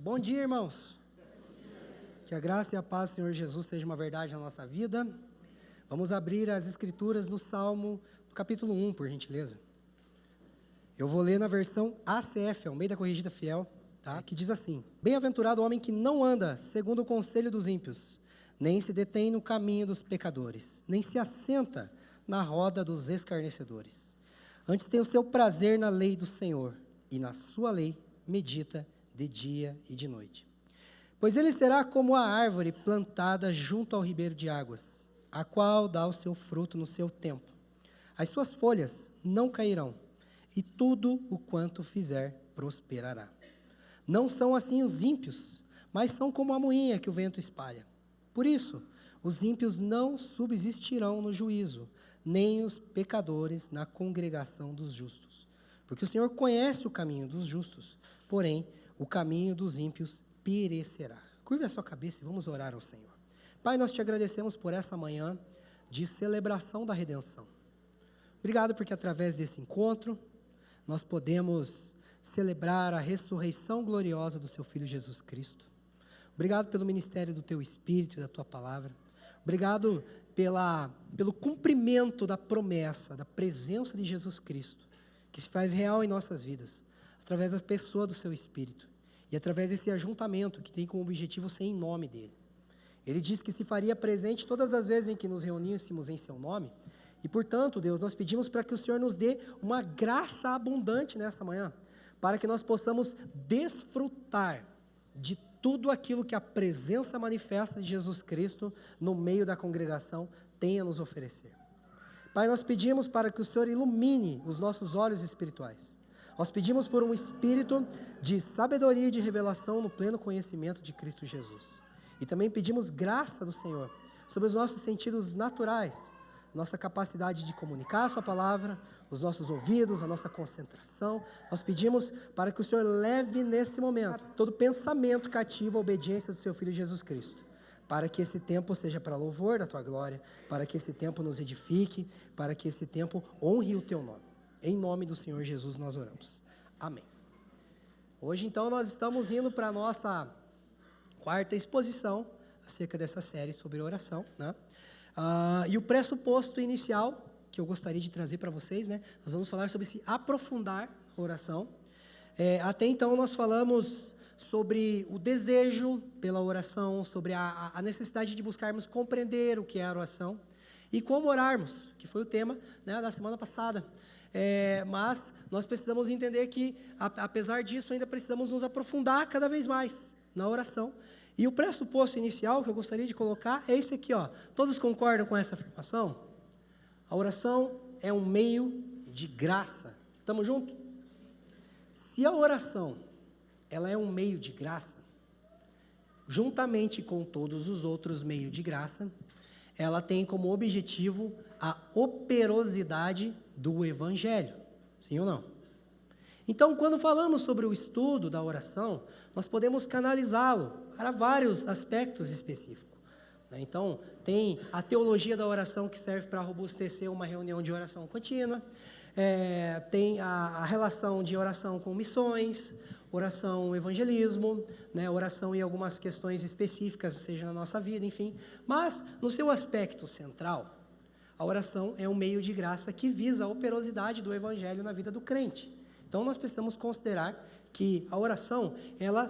Bom dia, irmãos. Que a graça e a paz do Senhor Jesus seja uma verdade na nossa vida. Vamos abrir as escrituras no Salmo, capítulo 1, por gentileza. Eu vou ler na versão ACF, Almeida Corrigida Fiel, tá? Que diz assim: Bem-aventurado o homem que não anda segundo o conselho dos ímpios, nem se detém no caminho dos pecadores, nem se assenta na roda dos escarnecedores. Antes tem o seu prazer na lei do Senhor, e na sua lei medita de dia e de noite. Pois ele será como a árvore plantada junto ao ribeiro de águas, a qual dá o seu fruto no seu tempo. As suas folhas não cairão, e tudo o quanto fizer prosperará. Não são assim os ímpios, mas são como a moinha que o vento espalha. Por isso, os ímpios não subsistirão no juízo, nem os pecadores na congregação dos justos. Porque o Senhor conhece o caminho dos justos, porém, o caminho dos ímpios perecerá. Curve a sua cabeça e vamos orar ao Senhor. Pai, nós te agradecemos por essa manhã de celebração da redenção. Obrigado porque através desse encontro, nós podemos celebrar a ressurreição gloriosa do seu Filho Jesus Cristo. Obrigado pelo ministério do teu Espírito e da tua palavra. Obrigado pelo cumprimento da promessa, da presença de Jesus Cristo, que se faz real em nossas vidas, através da pessoa do seu Espírito. E através desse ajuntamento que tem como objetivo ser em nome dele. Ele disse que se faria presente todas as vezes em que nos reuníssemos em seu nome. E portanto, Deus, nós pedimos para que o Senhor nos dê uma graça abundante nessa manhã, para que nós possamos desfrutar de tudo aquilo que a presença manifesta de Jesus Cristo no meio da congregação tem a nos oferecer. Pai, nós pedimos para que o Senhor ilumine os nossos olhos espirituais. Nós pedimos por um espírito de sabedoria e de revelação no pleno conhecimento de Cristo Jesus. E também pedimos graça do Senhor sobre os nossos sentidos naturais, nossa capacidade de comunicar a sua palavra, os nossos ouvidos, a nossa concentração. Nós pedimos para que o Senhor leve nesse momento todo pensamento cativo à obediência do seu Filho Jesus Cristo, para que esse tempo seja para louvor da tua glória, para que esse tempo nos edifique, para que esse tempo honre o teu nome. Em nome do Senhor Jesus nós oramos. Amém. Hoje, então, nós estamos indo para a nossa quarta exposição acerca dessa série sobre oração, né? E o pressuposto inicial que eu gostaria de trazer para vocês, né? Nós vamos falar sobre se aprofundar a oração. Até então, nós falamos sobre o desejo pela oração, sobre a necessidade de buscarmos compreender o que é a oração e como orarmos, que foi o tema, né, da semana passada. Mas nós precisamos entender que, apesar disso, ainda precisamos nos aprofundar cada vez mais na oração. E o pressuposto inicial que eu gostaria de colocar é esse aqui, ó. Todos concordam com essa afirmação? A oração é um meio de graça. Estamos juntos? Se a oração ela é um meio de graça, juntamente com todos os outros meios de graça, ela tem como objetivo a operosidade do Evangelho. Sim ou não? Então, quando falamos sobre o estudo da oração, nós podemos canalizá-lo para vários aspectos específicos. Então, tem a teologia da oração que serve para robustecer uma reunião de oração contínua, tem a relação de oração com missões, oração evangelismo, né, oração em algumas questões específicas, seja na nossa vida, enfim. Mas, no seu aspecto central, a oração é um meio de graça que visa a operosidade do Evangelho na vida do crente. Então, nós precisamos considerar que a oração, ela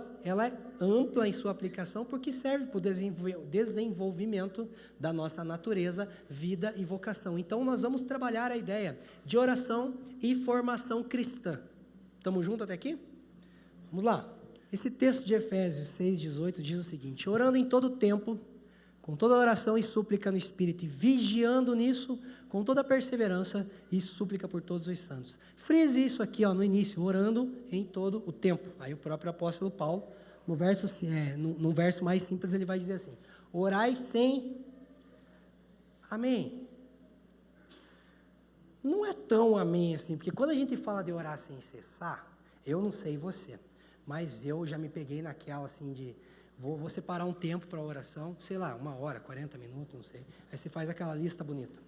é ampla em sua aplicação, porque serve para o desenvolvimento da nossa natureza, vida e vocação. Então, nós vamos trabalhar a ideia de oração e formação cristã. Estamos juntos até aqui? Vamos lá. Esse texto de Efésios 6:18 diz o seguinte: orando em todo tempo, com toda oração e súplica no Espírito, e vigiando nisso, com toda perseverança e súplica por todos os santos. Frise isso aqui, ó, no início, orando em todo o tempo. Aí o próprio apóstolo Paulo, no verso mais simples, ele vai dizer assim: orai sem... Amém. Não é tão amém assim, porque quando a gente fala de orar sem cessar, eu não sei você, mas eu já me peguei naquela assim de... Vou separar um tempo para a oração, sei lá, 1 hora, 40 minutos, não sei. Aí você faz aquela lista bonita.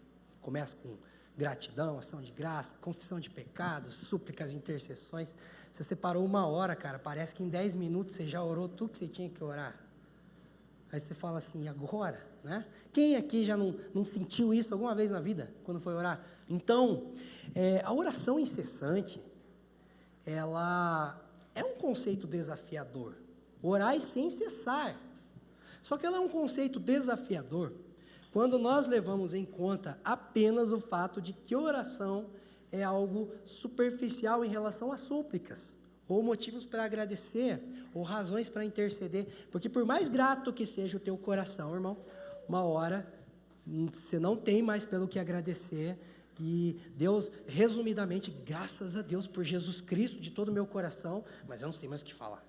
Começa com Gratidão, ação de graça, confissão de pecados, súplicas, intercessões. Você separou 1 hora, cara, parece que em 10 minutos você já orou tudo que você tinha que orar. Aí você fala assim, e agora? Né? Quem aqui já não sentiu isso alguma vez na vida, quando foi orar? Então, a oração incessante, ela é um conceito desafiador. Orar sem cessar. Só que ela é um conceito desafiador quando nós levamos em conta apenas o fato de que oração é algo superficial em relação às súplicas, ou motivos para agradecer, ou razões para interceder, porque por mais grato que seja o teu coração, irmão, uma hora você não tem mais pelo que agradecer, e Deus, resumidamente, graças a Deus por Jesus Cristo de todo o meu coração, mas eu não sei mais o que falar.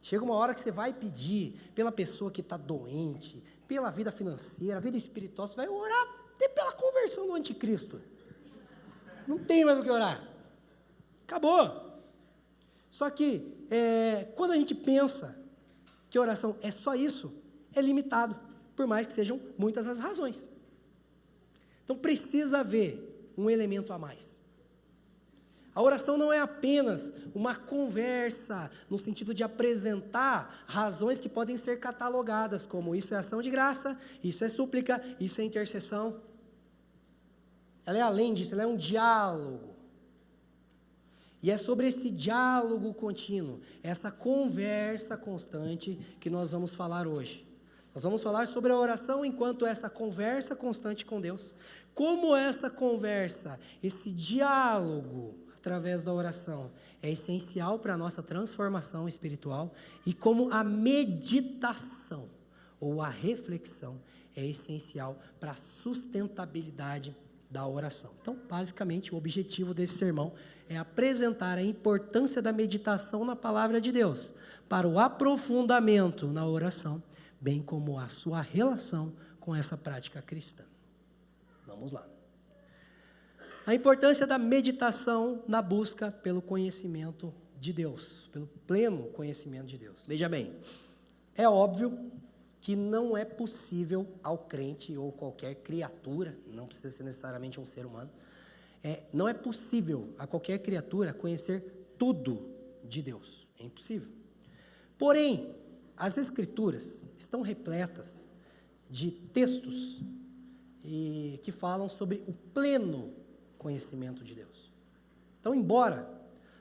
Chega uma hora que você vai pedir pela pessoa que está doente, pela vida financeira, vida espiritual, você vai orar até pela conversão do anticristo. Não tem mais o que orar. Acabou. Só que, quando a gente pensa que oração é só isso, é limitado, por mais que sejam muitas as razões. Então, precisa haver um elemento a mais. A oração não é apenas uma conversa, no sentido de apresentar razões que podem ser catalogadas, como isso é ação de graça, isso é súplica, isso é intercessão. Ela é além disso, ela é um diálogo. E é sobre esse diálogo contínuo, essa conversa constante que nós vamos falar hoje. Nós vamos falar sobre a oração enquanto essa conversa constante com Deus. Como essa conversa, esse diálogo através da oração é essencial para a nossa transformação espiritual e como a meditação ou a reflexão é essencial para a sustentabilidade da oração. Então, basicamente, o objetivo desse sermão é apresentar a importância da meditação na palavra de Deus para o aprofundamento na oração, bem como a sua relação com essa prática cristã. Vamos lá. A importância da meditação na busca pelo conhecimento de Deus, pelo pleno conhecimento de Deus. Veja bem, é óbvio que não é possível ao crente ou qualquer criatura, não precisa ser necessariamente um ser humano, não é possível a qualquer criatura conhecer tudo de Deus. É impossível. Porém, as Escrituras estão repletas de textos que falam sobre o pleno conhecimento de Deus. Então, embora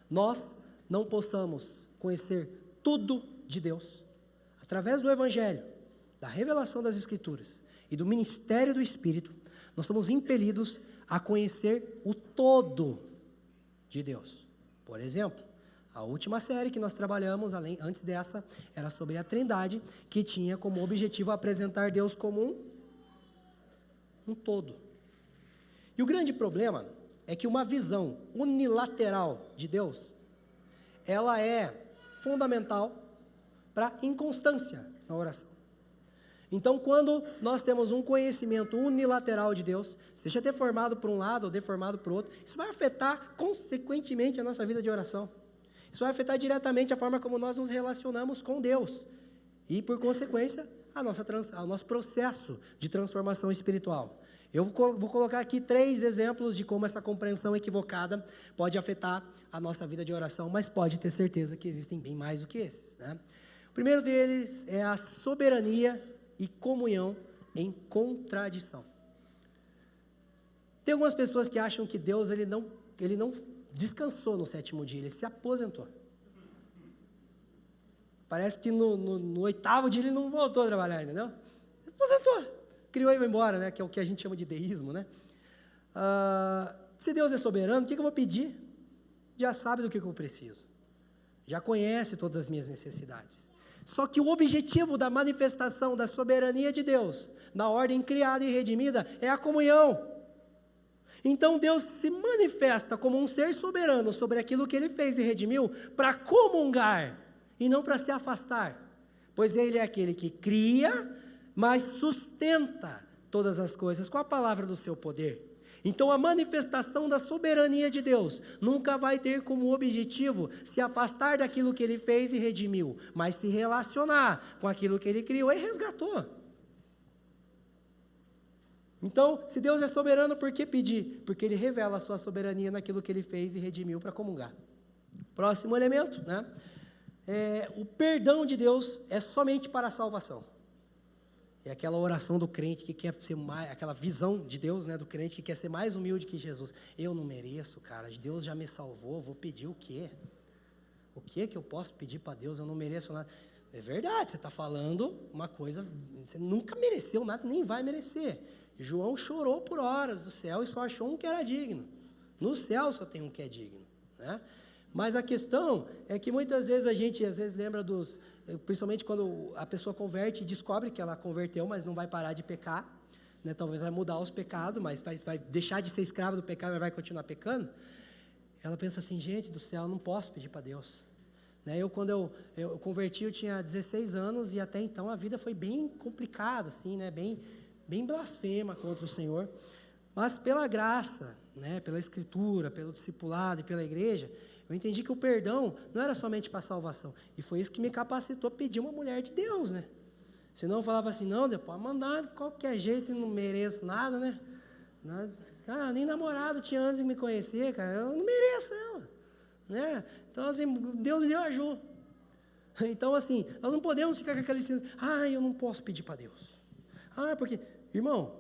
nós não possamos conhecer tudo de Deus, através do Evangelho, da revelação das Escrituras e do ministério do Espírito, nós somos impelidos a conhecer o todo de Deus. Por exemplo, a última série que nós trabalhamos, antes dessa, era sobre a Trindade, que tinha como objetivo apresentar Deus como um todo. E o grande problema é que uma visão unilateral de Deus, ela é fundamental para a inconstância na oração. Então, quando nós temos um conhecimento unilateral de Deus, seja deformado por um lado ou deformado por outro, isso vai afetar consequentemente a nossa vida de oração. Isso vai afetar diretamente a forma como nós nos relacionamos com Deus e, por consequência, o nosso processo de transformação espiritual. Eu vou colocar aqui 3 exemplos de como essa compreensão equivocada pode afetar a nossa vida de oração, mas pode ter certeza que existem bem mais do que esses, né? O primeiro deles é a soberania e comunhão em contradição. Tem algumas pessoas que acham que Deus ele não descansou no 7º dia, ele se aposentou. Parece que no 8º dia ele não voltou a trabalhar, entendeu? Ele aposentou, criou e foi embora, né? Que é o que a gente chama de deísmo, né? Se Deus é soberano, o que eu vou pedir? Já sabe do que eu preciso. Já conhece todas as minhas necessidades. Só que o objetivo da manifestação da soberania de Deus, na ordem criada e redimida, é a comunhão. Então Deus se manifesta como um ser soberano sobre aquilo que Ele fez e redimiu para comungar e não para se afastar. Pois Ele é aquele que cria, mas sustenta todas as coisas com a palavra do seu poder. Então a manifestação da soberania de Deus nunca vai ter como objetivo se afastar daquilo que Ele fez e redimiu, mas se relacionar com aquilo que Ele criou e resgatou. Então, se Deus é soberano, por que pedir? Porque Ele revela a sua soberania naquilo que Ele fez e redimiu para comungar. Próximo elemento, né? O perdão de Deus é somente para a salvação. É aquela oração do crente que quer ser mais, aquela visão de Deus, né, do crente que quer ser mais humilde que Jesus. Eu não mereço, cara, Deus já me salvou, vou pedir o quê? O que eu posso pedir para Deus? Eu não mereço nada. É verdade, você está falando uma coisa, você nunca mereceu nada, nem vai merecer. João chorou por horas do céu e só achou um que era digno. No céu só tem um que é digno, né? Mas a questão é que muitas vezes a gente, às vezes, lembra principalmente quando a pessoa converte e descobre que ela converteu, mas não vai parar de pecar, né? Talvez vai mudar os pecados, mas vai deixar de ser escrava do pecado, mas vai continuar pecando. Ela pensa assim, gente do céu, eu não posso pedir para Deus. Né? Quando eu converti, eu tinha 16 anos e até então a vida foi bem complicada, assim, né? Bem blasfema contra o Senhor. Mas pela graça, né? Pela Escritura, pelo discipulado e pela igreja, eu entendi que o perdão não era somente para a salvação. E foi isso que me capacitou a pedir uma mulher de Deus, né? Senão eu falava assim, não, Deus, pode mandar de qualquer jeito, não mereço nada, né? Cara, nem namorado tinha antes de me conhecer, cara, eu não mereço ela, né? Então, assim, Deus me deu ajuda. Então, assim, nós não podemos ficar com aquela licença, eu não posso pedir para Deus. Porque, irmão,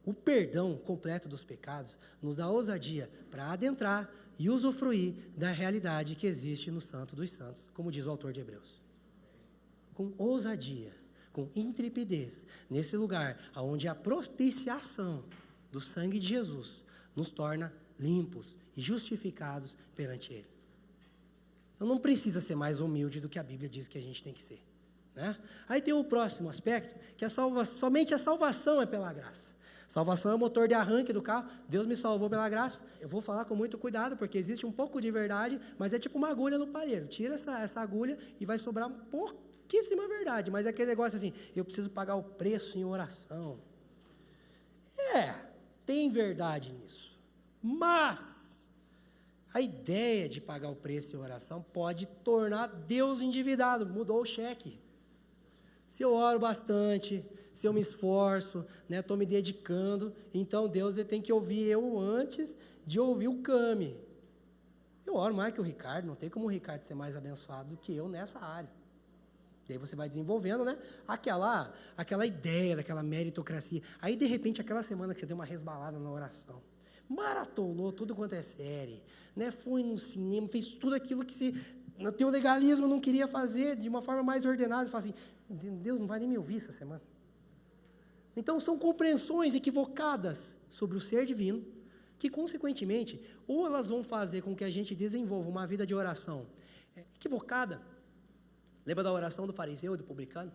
o perdão completo dos pecados nos dá ousadia para adentrar e usufruir da realidade que existe no Santo dos Santos, como diz o autor de Hebreus. Com ousadia, com intrepidez, nesse lugar onde a propiciação do sangue de Jesus nos torna limpos e justificados perante Ele. Então não precisa ser mais humilde do que a Bíblia diz que a gente tem que ser, né? Aí tem o próximo aspecto, que somente a salvação é pela graça. Salvação é o motor de arranque do carro. Deus me salvou pela graça. Eu vou falar com muito cuidado, porque existe um pouco de verdade, mas é tipo uma agulha no palheiro. Tira essa agulha e vai sobrar pouquíssima verdade. Mas é aquele negócio assim, eu preciso pagar o preço em oração. Tem verdade nisso. Mas a ideia de pagar o preço em oração pode tornar Deus endividado. Mudou o cheque. Se eu oro bastante, se eu me esforço, né, estou me dedicando, então Deus tem que ouvir eu antes de ouvir o Cami. Eu oro mais que o Ricardo, não tem como o Ricardo ser mais abençoado do que eu nessa área. E aí você vai desenvolvendo, né, aquela ideia daquela meritocracia. Aí, de repente, aquela semana que você deu uma resbalada na oração, maratonou tudo quanto é série, né, foi no cinema, fez tudo aquilo que você, no teu legalismo, não queria fazer de uma forma mais ordenada, e fala assim, Deus não vai nem me ouvir essa semana. Então, são compreensões equivocadas sobre o ser divino, que, consequentemente, ou elas vão fazer com que a gente desenvolva uma vida de oração equivocada. Lembra da oração do fariseu e do publicano?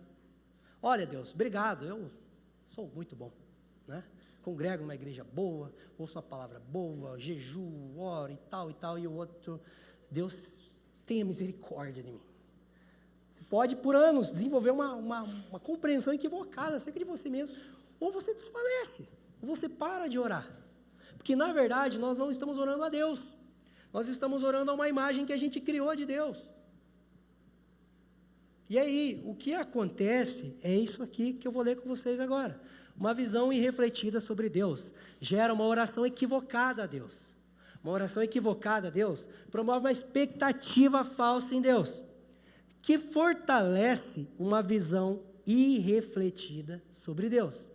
Olha, Deus, obrigado, eu sou muito bom, né? Congrego numa igreja boa, ouço uma palavra boa, jejuo, oro e tal, e o outro, Deus, tenha misericórdia de mim. Você pode, por anos, desenvolver uma compreensão equivocada acerca de você mesmo, ou você desfalece, ou você para de orar. Porque, na verdade, nós não estamos orando a Deus, nós estamos orando a uma imagem que a gente criou de Deus. E aí, o que acontece é isso aqui que eu vou ler com vocês agora. Uma visão irrefletida sobre Deus gera uma oração equivocada a Deus. Uma oração equivocada a Deus promove uma expectativa falsa em Deus, que fortalece uma visão irrefletida sobre Deus.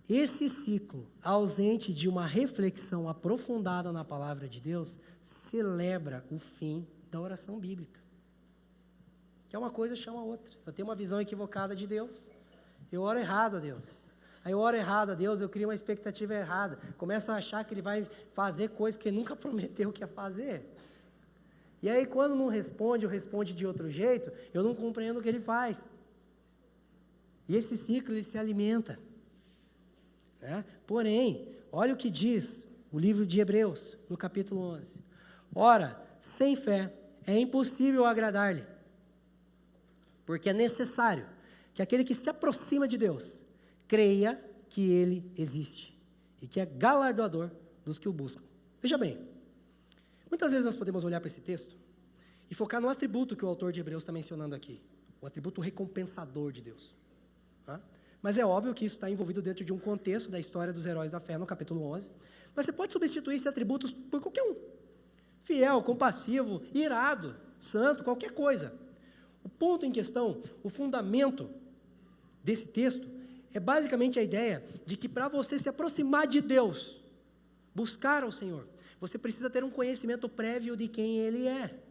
Esse ciclo, ausente de uma reflexão aprofundada na palavra de Deus, celebra o fim da oração bíblica. Que é uma coisa chama a outra. Eu tenho uma visão equivocada de Deus, eu oro errado a Deus. Aí eu oro errado a Deus, eu crio uma expectativa errada. Começo a achar que Ele vai fazer coisas que Ele nunca prometeu que ia fazer. E aí quando não responde, ou responde de outro jeito, eu não compreendo o que Ele faz. E esse ciclo, ele se alimenta, né? Porém, olha o que diz o livro de Hebreus, no capítulo 11. Ora, sem fé é impossível agradar-lhe, porque é necessário que aquele que se aproxima de Deus creia que Ele existe e que é galardoador dos que o buscam. Veja bem, muitas vezes nós podemos olhar para esse texto e focar no atributo que o autor de Hebreus está mencionando aqui, o atributo recompensador de Deus. Mas é óbvio que isso está envolvido dentro de um contexto da história dos heróis da fé, no capítulo 11. Mas você pode substituir esses atributos por qualquer um. Fiel, compassivo, irado, santo, qualquer coisa. O ponto em questão, o fundamento desse texto, é basicamente a ideia de que para você se aproximar de Deus, buscar ao Senhor, você precisa ter um conhecimento prévio de quem Ele é.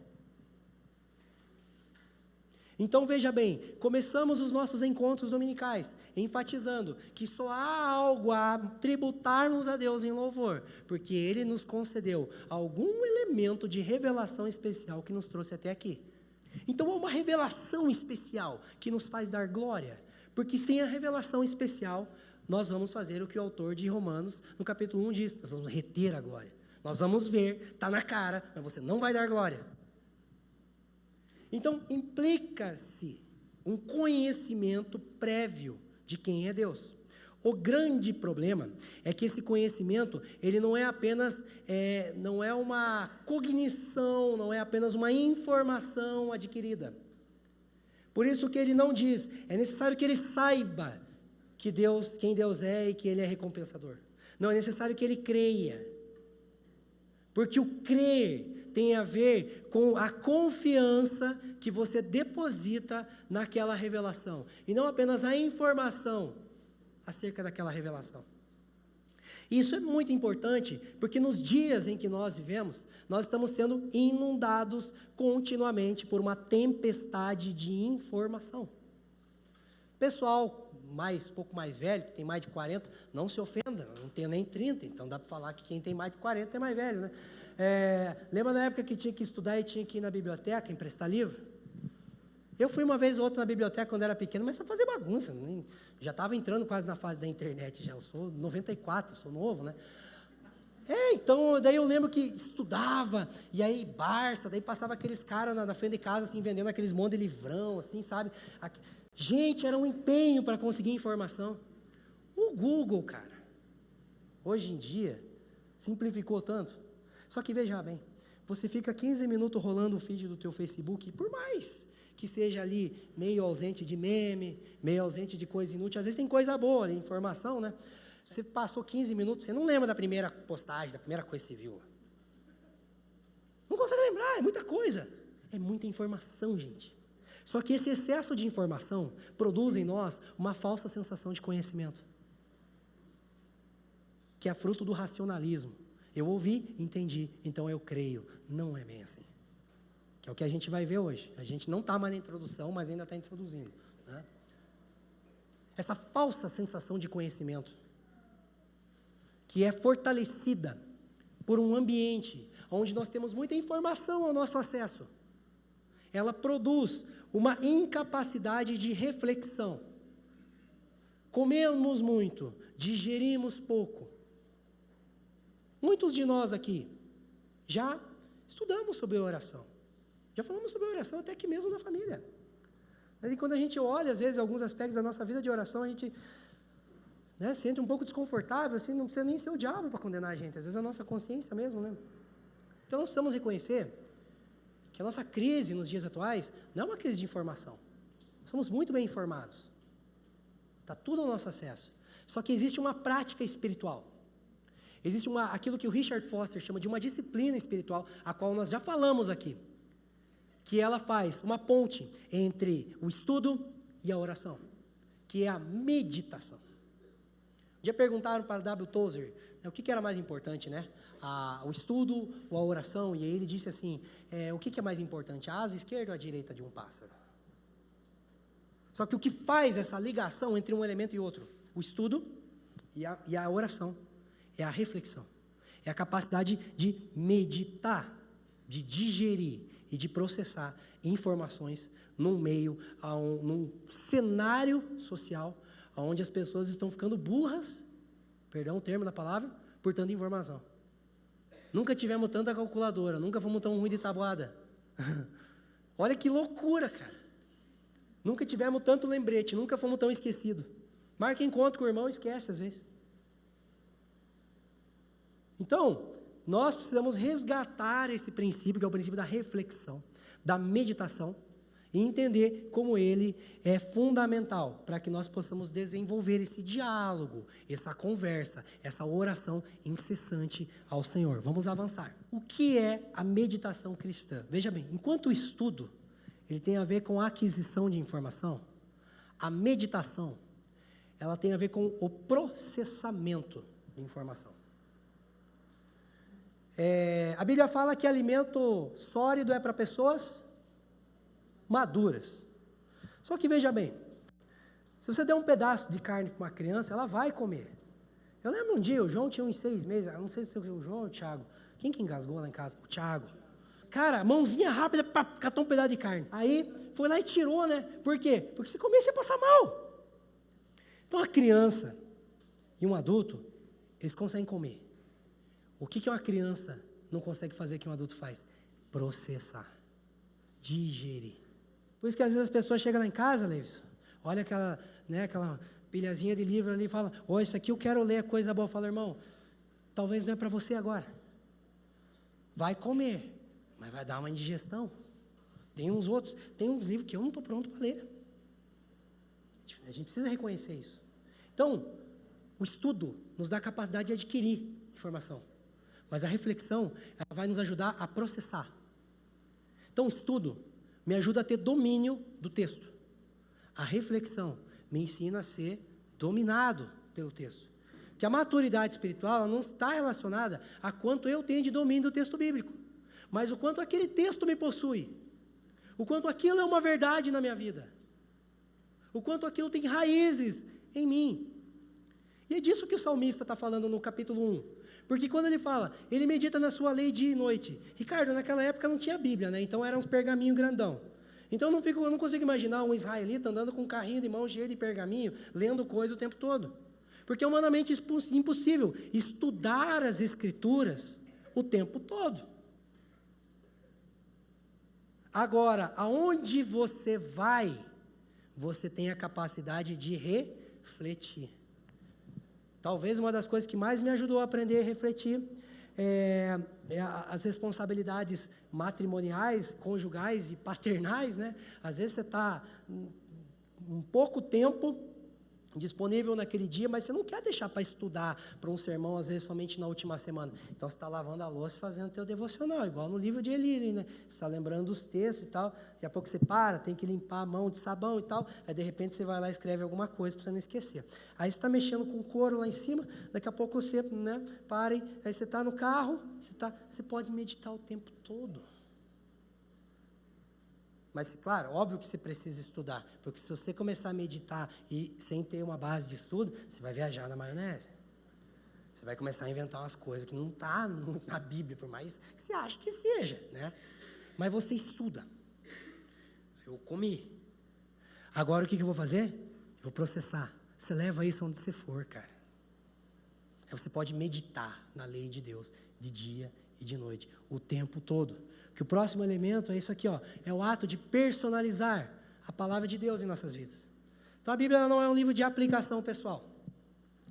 Então veja bem, começamos os nossos encontros dominicais, enfatizando que só há algo a tributarmos a Deus em louvor, porque Ele nos concedeu algum elemento de revelação especial que nos trouxe até aqui. Então há uma revelação especial que nos faz dar glória, porque sem a revelação especial, nós vamos fazer o que o autor de Romanos, no capítulo 1 diz, nós vamos reter a glória. Nós vamos ver, está na cara, mas você não vai dar glória. Então, implica-se um conhecimento prévio de quem é Deus. O grande problema é que esse conhecimento, ele não é apenas, não é uma cognição, não é apenas uma informação adquirida. Por isso que ele não diz, é necessário que ele saiba que quem Deus é e que Ele é recompensador. Não, é necessário que ele creia. Porque o crer tem a ver com a confiança que você deposita naquela revelação. E não apenas a informação acerca daquela revelação. Isso é muito importante, porque nos dias em que nós vivemos, nós estamos sendo inundados continuamente por uma tempestade de informação. Pessoal um pouco mais velho, que tem mais de 40, não se ofenda, eu não tenho nem 30, então dá para falar que quem tem mais de 40 é mais velho, né? Lembra na época que tinha que estudar e tinha que ir na biblioteca, emprestar livro? Eu fui uma vez ou outra na biblioteca quando era pequeno, mas só fazer bagunça, já estava entrando quase na fase da internet, já, eu sou 94, sou novo, né? Então, daí eu lembro que estudava, e aí Barça, daí passava aqueles caras na frente de casa, assim, vendendo aqueles monte de livrão, assim, sabe? Gente, era um empenho para conseguir informação. O Google, cara, hoje em dia, simplificou tanto. Só que veja bem, você fica 15 minutos rolando o feed do teu Facebook, por mais que seja ali meio ausente de meme, meio ausente de coisa inútil, às vezes tem coisa boa ali, informação, né? Você passou 15 minutos, você não lembra da primeira postagem, da primeira coisa que você viu lá. Não consegue lembrar, é muita coisa. É muita informação, gente. Só que esse excesso de informação produz em nós uma falsa sensação de conhecimento, que é fruto do racionalismo. Eu ouvi, entendi, então eu creio. Não é bem assim. Que é o que a gente vai ver hoje. A gente não está mais na introdução, mas ainda está introduzindo, né? Essa falsa sensação de conhecimento, que é fortalecida por um ambiente onde nós temos muita informação ao nosso acesso, ela produz uma incapacidade de reflexão. Comemos muito, digerimos pouco. Muitos de nós aqui já estudamos sobre oração. Já falamos sobre oração até aqui mesmo na família. E quando a gente olha, às vezes, alguns aspectos da nossa vida de oração, a gente sente um pouco desconfortável, assim, não precisa nem ser o diabo para condenar a gente, às vezes a nossa consciência mesmo, né? Então nós precisamos reconhecer que a nossa crise nos dias atuais não é uma crise de informação. Nós somos muito bem informados. Está tudo ao nosso acesso. Só que existe uma prática espiritual. Existe aquilo que o Richard Foster chama de uma disciplina espiritual, a qual nós já falamos aqui, que ela faz uma ponte entre o estudo e a oração, que é a meditação. Já perguntaram para W. Tozer, o que era mais importante, né? O estudo ou a oração? E aí ele disse assim, o que é mais importante, a asa esquerda ou a direita de um pássaro? Só que o que faz essa ligação entre um elemento e outro, o estudo e a oração, é a reflexão, é a capacidade de meditar, de digerir e de processar informações num num cenário social, onde as pessoas estão ficando burras, perdão o termo da palavra, por tanta informação. Nunca tivemos tanta calculadora, nunca fomos tão ruim de tabuada. Olha que loucura, cara. Nunca tivemos tanto lembrete, nunca fomos tão esquecidos. Marca encontro com o irmão e esquece às vezes. Então, nós precisamos resgatar esse princípio, que é o princípio da reflexão, da meditação, e entender como ele é fundamental para que nós possamos desenvolver esse diálogo, essa conversa, essa oração incessante ao Senhor. Vamos avançar. O que é a meditação cristã? Veja bem, enquanto o estudo ele tem a ver com a aquisição de informação, a meditação ela tem a ver com o processamento de informação. A Bíblia fala que alimento sólido é para pessoas maduras. Só que veja bem, se você der um pedaço de carne para uma criança, ela vai comer. Eu lembro um dia, o João tinha uns 6 meses, eu não sei se foi o João ou o Thiago. Quem que engasgou lá em casa? O Thiago. Cara, mãozinha rápida, catou um pedaço de carne. Aí, foi lá e tirou, né? Por quê? Porque se comer, você ia passar mal. Então, a criança e um adulto, eles conseguem comer. O que uma criança não consegue fazer que um adulto faz? Processar, digerir. Por isso que às vezes as pessoas chegam lá em casa, Levis, olha aquela pilhazinha de livro ali e fala, isso aqui eu quero ler, coisa boa. Fala, irmão, talvez não é para você agora. Vai comer, mas vai dar uma indigestão. Tem uns livros que eu não estou pronto para ler. A gente precisa reconhecer isso. Então, o estudo nos dá a capacidade de adquirir informação. Mas a reflexão, ela vai nos ajudar a processar. Então, o estudo me ajuda a ter domínio do texto. A reflexão me ensina a ser dominado pelo texto. Porque a maturidade espiritual ela não está relacionada a quanto eu tenho de domínio do texto bíblico, mas o quanto aquele texto me possui, o quanto aquilo é uma verdade na minha vida, o quanto aquilo tem raízes em mim. E é disso que o salmista está falando no capítulo 1. Porque quando ele fala, ele medita na sua lei dia e noite. Ricardo, naquela época não tinha Bíblia, né? Então eram uns pergaminhos grandão. Então eu não consigo imaginar um israelita andando com um carrinho de mão cheio de pergaminho, lendo coisa o tempo todo. Porque é humanamente impossível estudar as Escrituras o tempo todo. Agora, aonde você vai, você tem a capacidade de refletir. Talvez uma das coisas que mais me ajudou a aprender a refletir as responsabilidades matrimoniais, conjugais e paternais, né? Às vezes você está um pouco tempo disponível naquele dia, mas você não quer deixar para estudar para um sermão, às vezes, somente na última semana. Então, você está lavando a louça e fazendo o teu devocional, igual no livro de Eli, né? Você está lembrando dos textos e tal, daqui a pouco você para, tem que limpar a mão de sabão e tal, aí, de repente, você vai lá e escreve alguma coisa para você não esquecer. Aí, você está mexendo com o couro lá em cima, daqui a pouco você, né, para, aí você está no carro, você pode meditar o tempo todo. Mas, claro, óbvio que você precisa estudar, porque se você começar a meditar e sem ter uma base de estudo, você vai viajar na maionese. Você vai começar a inventar umas coisas que não está na Bíblia, por mais que você ache que seja, né? Mas você estuda. Eu comi. Agora o que eu vou fazer? Eu vou processar. Você leva isso onde você for, cara. Aí você pode meditar na lei de Deus, de dia e de noite, o tempo todo. Que o próximo elemento é isso aqui, é o ato de personalizar a palavra de Deus em nossas vidas. Então a Bíblia não é um livro de aplicação pessoal.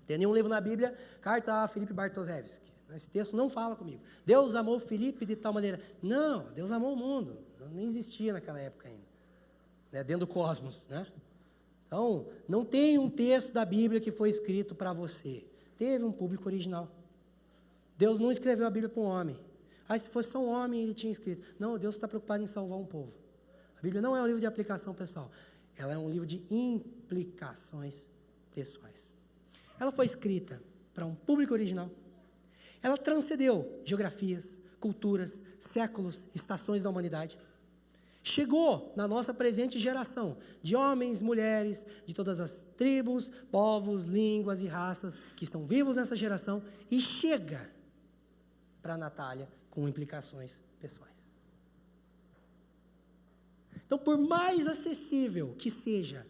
Tem nenhum livro na Bíblia, carta a Felipe Bartoszewski. Esse texto não fala comigo. Deus amou Felipe de tal maneira. Não, Deus amou o mundo. Nem existia naquela época ainda. Né, dentro do cosmos, né? Então, não tem um texto da Bíblia que foi escrito para você. Teve um público original. Deus não escreveu a Bíblia para um homem. Se fosse só um homem, ele tinha escrito. Não, Deus está preocupado em salvar um povo. A Bíblia não é um livro de aplicação pessoal. Ela é um livro de implicações pessoais. Ela foi escrita para um público original. Ela transcendeu geografias, culturas, séculos, estações da humanidade. Chegou na nossa presente geração, de homens, mulheres, de todas as tribos, povos, línguas e raças que estão vivos nessa geração, e chega para a Natália com implicações pessoais. Então, por mais acessível que seja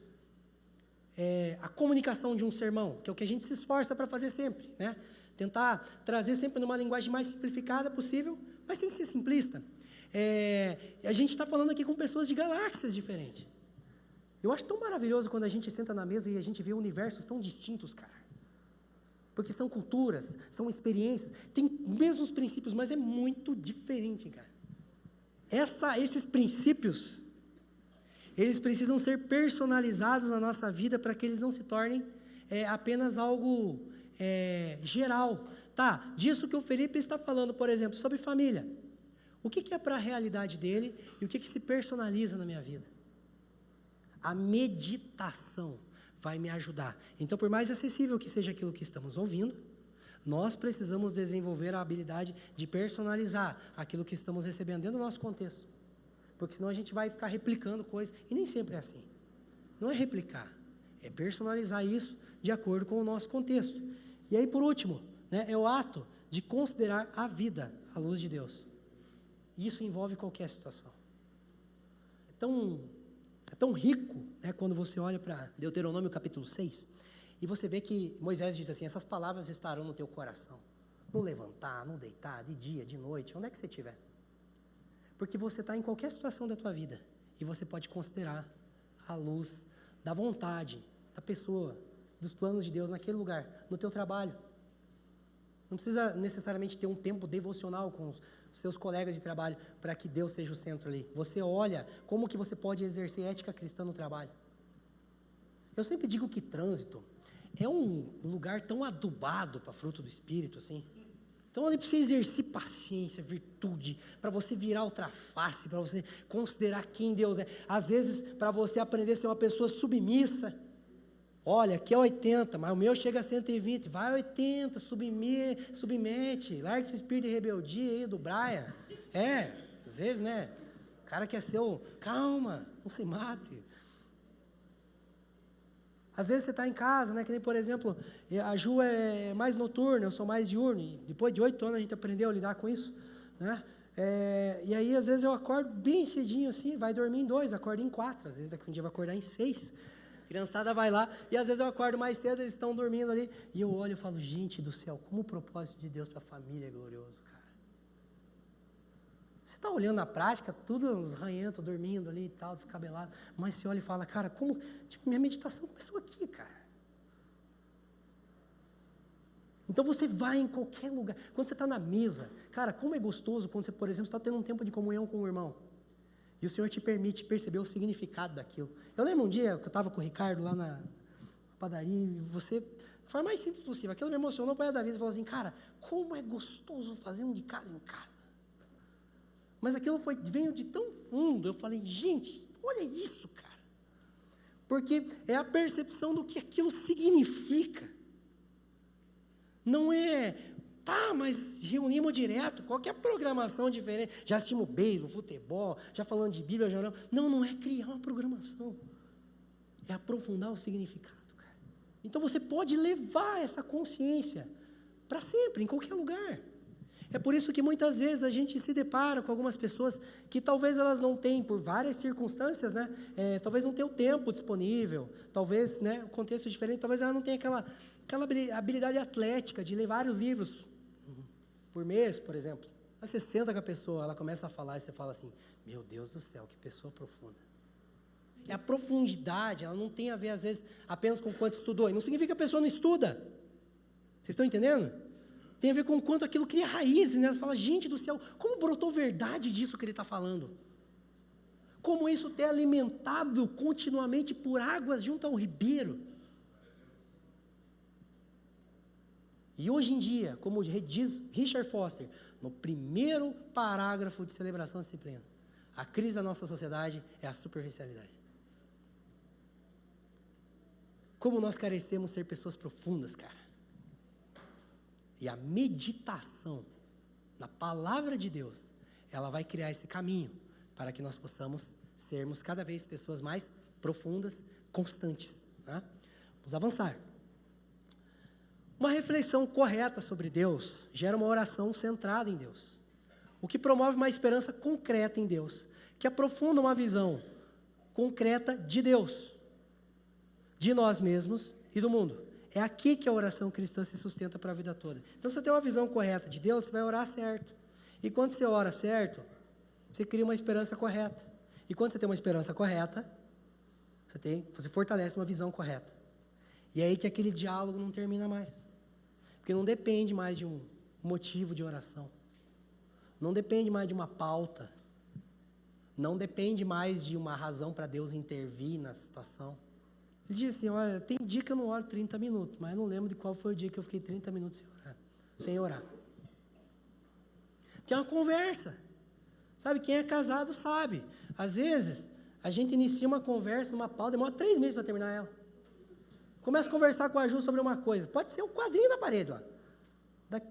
a comunicação de um sermão, que é o que a gente se esforça para fazer sempre, né? Tentar trazer sempre numa linguagem mais simplificada possível, mas sem ser simplista. A gente está falando aqui com pessoas de galáxias diferentes. Eu acho tão maravilhoso quando a gente senta na mesa e a gente vê universos tão distintos, cara. Porque são culturas, são experiências, tem mesmos princípios, mas é muito diferente, cara. Esses princípios, eles precisam ser personalizados na nossa vida para que eles não se tornem apenas algo geral. Tá, disso que o Felipe está falando, por exemplo, sobre família. O que é para a realidade dele e o que se personaliza na minha vida? A meditação vai me ajudar. Então, por mais acessível que seja aquilo que estamos ouvindo, nós precisamos desenvolver a habilidade de personalizar aquilo que estamos recebendo dentro do nosso contexto. Porque senão a gente vai ficar replicando coisas, e nem sempre é assim. Não é replicar, é personalizar isso de acordo com o nosso contexto. E aí, por último, é o ato de considerar a vida à luz de Deus. Isso envolve qualquer situação. É tão rico, quando você olha para Deuteronômio capítulo 6, e você vê que Moisés diz assim, essas palavras estarão no teu coração, no levantar, no deitar, de dia, de noite, onde é que você estiver. Porque você está em qualquer situação da tua vida, e você pode considerar a luz da vontade, da pessoa, dos planos de Deus naquele lugar, no teu trabalho. Não precisa necessariamente ter um tempo devocional com os seus colegas de trabalho para que Deus seja o centro ali. Você olha como que você pode exercer ética cristã no trabalho. Eu sempre digo que trânsito é um lugar tão adubado para fruto do Espírito, assim. Então, ali para você exercer paciência, virtude, para você virar outra face, para você considerar quem Deus é. Às vezes, para você aprender a ser uma pessoa submissa. Olha, aqui é 80, mas o meu chega a 120, vai 80, submete, larga esse espírito de rebeldia aí do Brian. Às vezes, o cara quer ser calma, não se mate. Às vezes você está em casa, que nem, por exemplo, a Ju é mais noturna, eu sou mais diurno, e depois de 8 anos a gente aprendeu a lidar com isso, e aí às vezes eu acordo bem cedinho assim, vai dormir em 2, acordo em 4, às vezes daqui um dia eu vou acordar em 6, a criançada vai lá, e às vezes eu acordo mais cedo, eles estão dormindo ali, e eu olho e falo, gente do céu, como o propósito de Deus para a família é glorioso, cara. Você está olhando na prática, tudo os ranhentos dormindo ali e tal, descabelado, mas você olha e fala, cara, como, minha meditação começou aqui, cara. Então você vai em qualquer lugar, quando você está na mesa, cara, como é gostoso quando você, por exemplo, está tendo um tempo de comunhão com o irmão, e o Senhor te permite perceber o significado daquilo. Eu lembro um dia que eu estava com o Ricardo lá na padaria, e você, da forma mais simples possível, aquilo me emocionou para a vida, e falou assim, cara, como é gostoso fazer um de casa em casa. Mas aquilo veio de tão fundo, eu falei, gente, olha isso, cara. Porque é a percepção do que aquilo significa. Não é, mas reunimos direto, qualquer programação diferente, já assistimos beisebol, futebol, já falando de Bíblia, jornal. Não é criar uma programação, é aprofundar o significado, cara. Então você pode levar essa consciência para sempre, em qualquer lugar. É por isso que muitas vezes a gente se depara com algumas pessoas que talvez elas não tenham, por várias circunstâncias, talvez não tenham o tempo disponível, talvez, o contexto é diferente, talvez ela não tenha aquela habilidade atlética de ler vários livros por mês, por exemplo. Aí você senta com a pessoa, ela começa a falar e você fala assim, meu Deus do céu, que pessoa profunda. E a profundidade, ela não tem a ver, às vezes, apenas com quanto estudou. E não significa que a pessoa não estuda. Vocês estão entendendo? Tem a ver com o quanto aquilo cria raízes, Você fala, gente do céu, como brotou verdade disso que ele está falando? Como isso tem alimentado continuamente por águas junto ao ribeiro? E hoje em dia, como diz Richard Foster, no primeiro parágrafo de celebração da disciplina, a crise da nossa sociedade é a superficialidade. Como nós carecemos ser pessoas profundas, cara. E a meditação na palavra de Deus, ela vai criar esse caminho para que nós possamos sermos cada vez pessoas mais profundas, constantes. Vamos avançar. Uma reflexão correta sobre Deus gera uma oração centrada em Deus, o que promove uma esperança concreta em Deus, que aprofunda uma visão concreta de Deus, de nós mesmos e do mundo. É aqui que a oração cristã se sustenta para a vida toda. Então, se você tem uma visão correta de Deus, você vai orar certo. E quando você ora certo, você cria uma esperança correta. E quando você tem uma esperança correta, você fortalece uma visão correta. E é aí que aquele diálogo não termina mais. Porque não depende mais de um motivo de oração. Não depende mais de uma pauta. Não depende mais de uma razão para Deus intervir na situação. Ele diz assim, olha, tem dia que eu não oro 30 minutos, mas eu não lembro de qual foi o dia que eu fiquei 30 minutos sem orar. Porque é uma conversa. Sabe, quem é casado sabe. Às vezes, a gente inicia uma conversa numa pauta, demora 3 meses para terminar ela. Começa a conversar com a Ju sobre uma coisa. Pode ser um quadrinho na parede lá.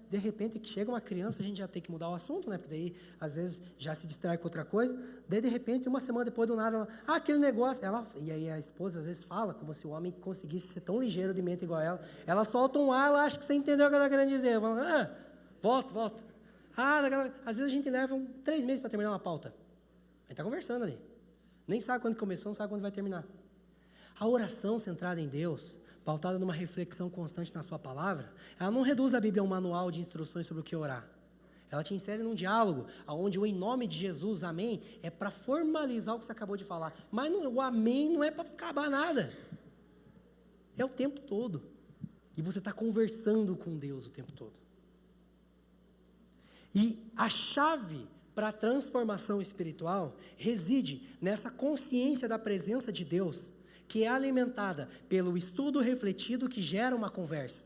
De repente, que chega uma criança, a gente já tem que mudar o assunto, né? Porque daí, às vezes, já se distrai com outra coisa. Daí, de repente, uma semana depois do nada, ela, aquele negócio. E aí a esposa, às vezes, fala como se o homem conseguisse ser tão ligeiro de mente igual ela. Ela solta um ar, ela acha que você entendeu o que ela está querendo dizer. Fala, volta. Às vezes a gente leva 3 meses para terminar uma pauta. A gente está conversando ali. Nem sabe quando começou, não sabe quando vai terminar. A oração centrada em Deus, pautada numa reflexão constante na sua palavra, ela não reduz a Bíblia a um manual de instruções sobre o que orar. Ela te insere num diálogo, onde o em nome de Jesus, amém, é para formalizar o que você acabou de falar. Mas o amém não é para acabar nada. É o tempo todo. E você está conversando com Deus o tempo todo. E a chave para a transformação espiritual reside nessa consciência da presença de Deus, que é alimentada pelo estudo refletido que gera uma conversa.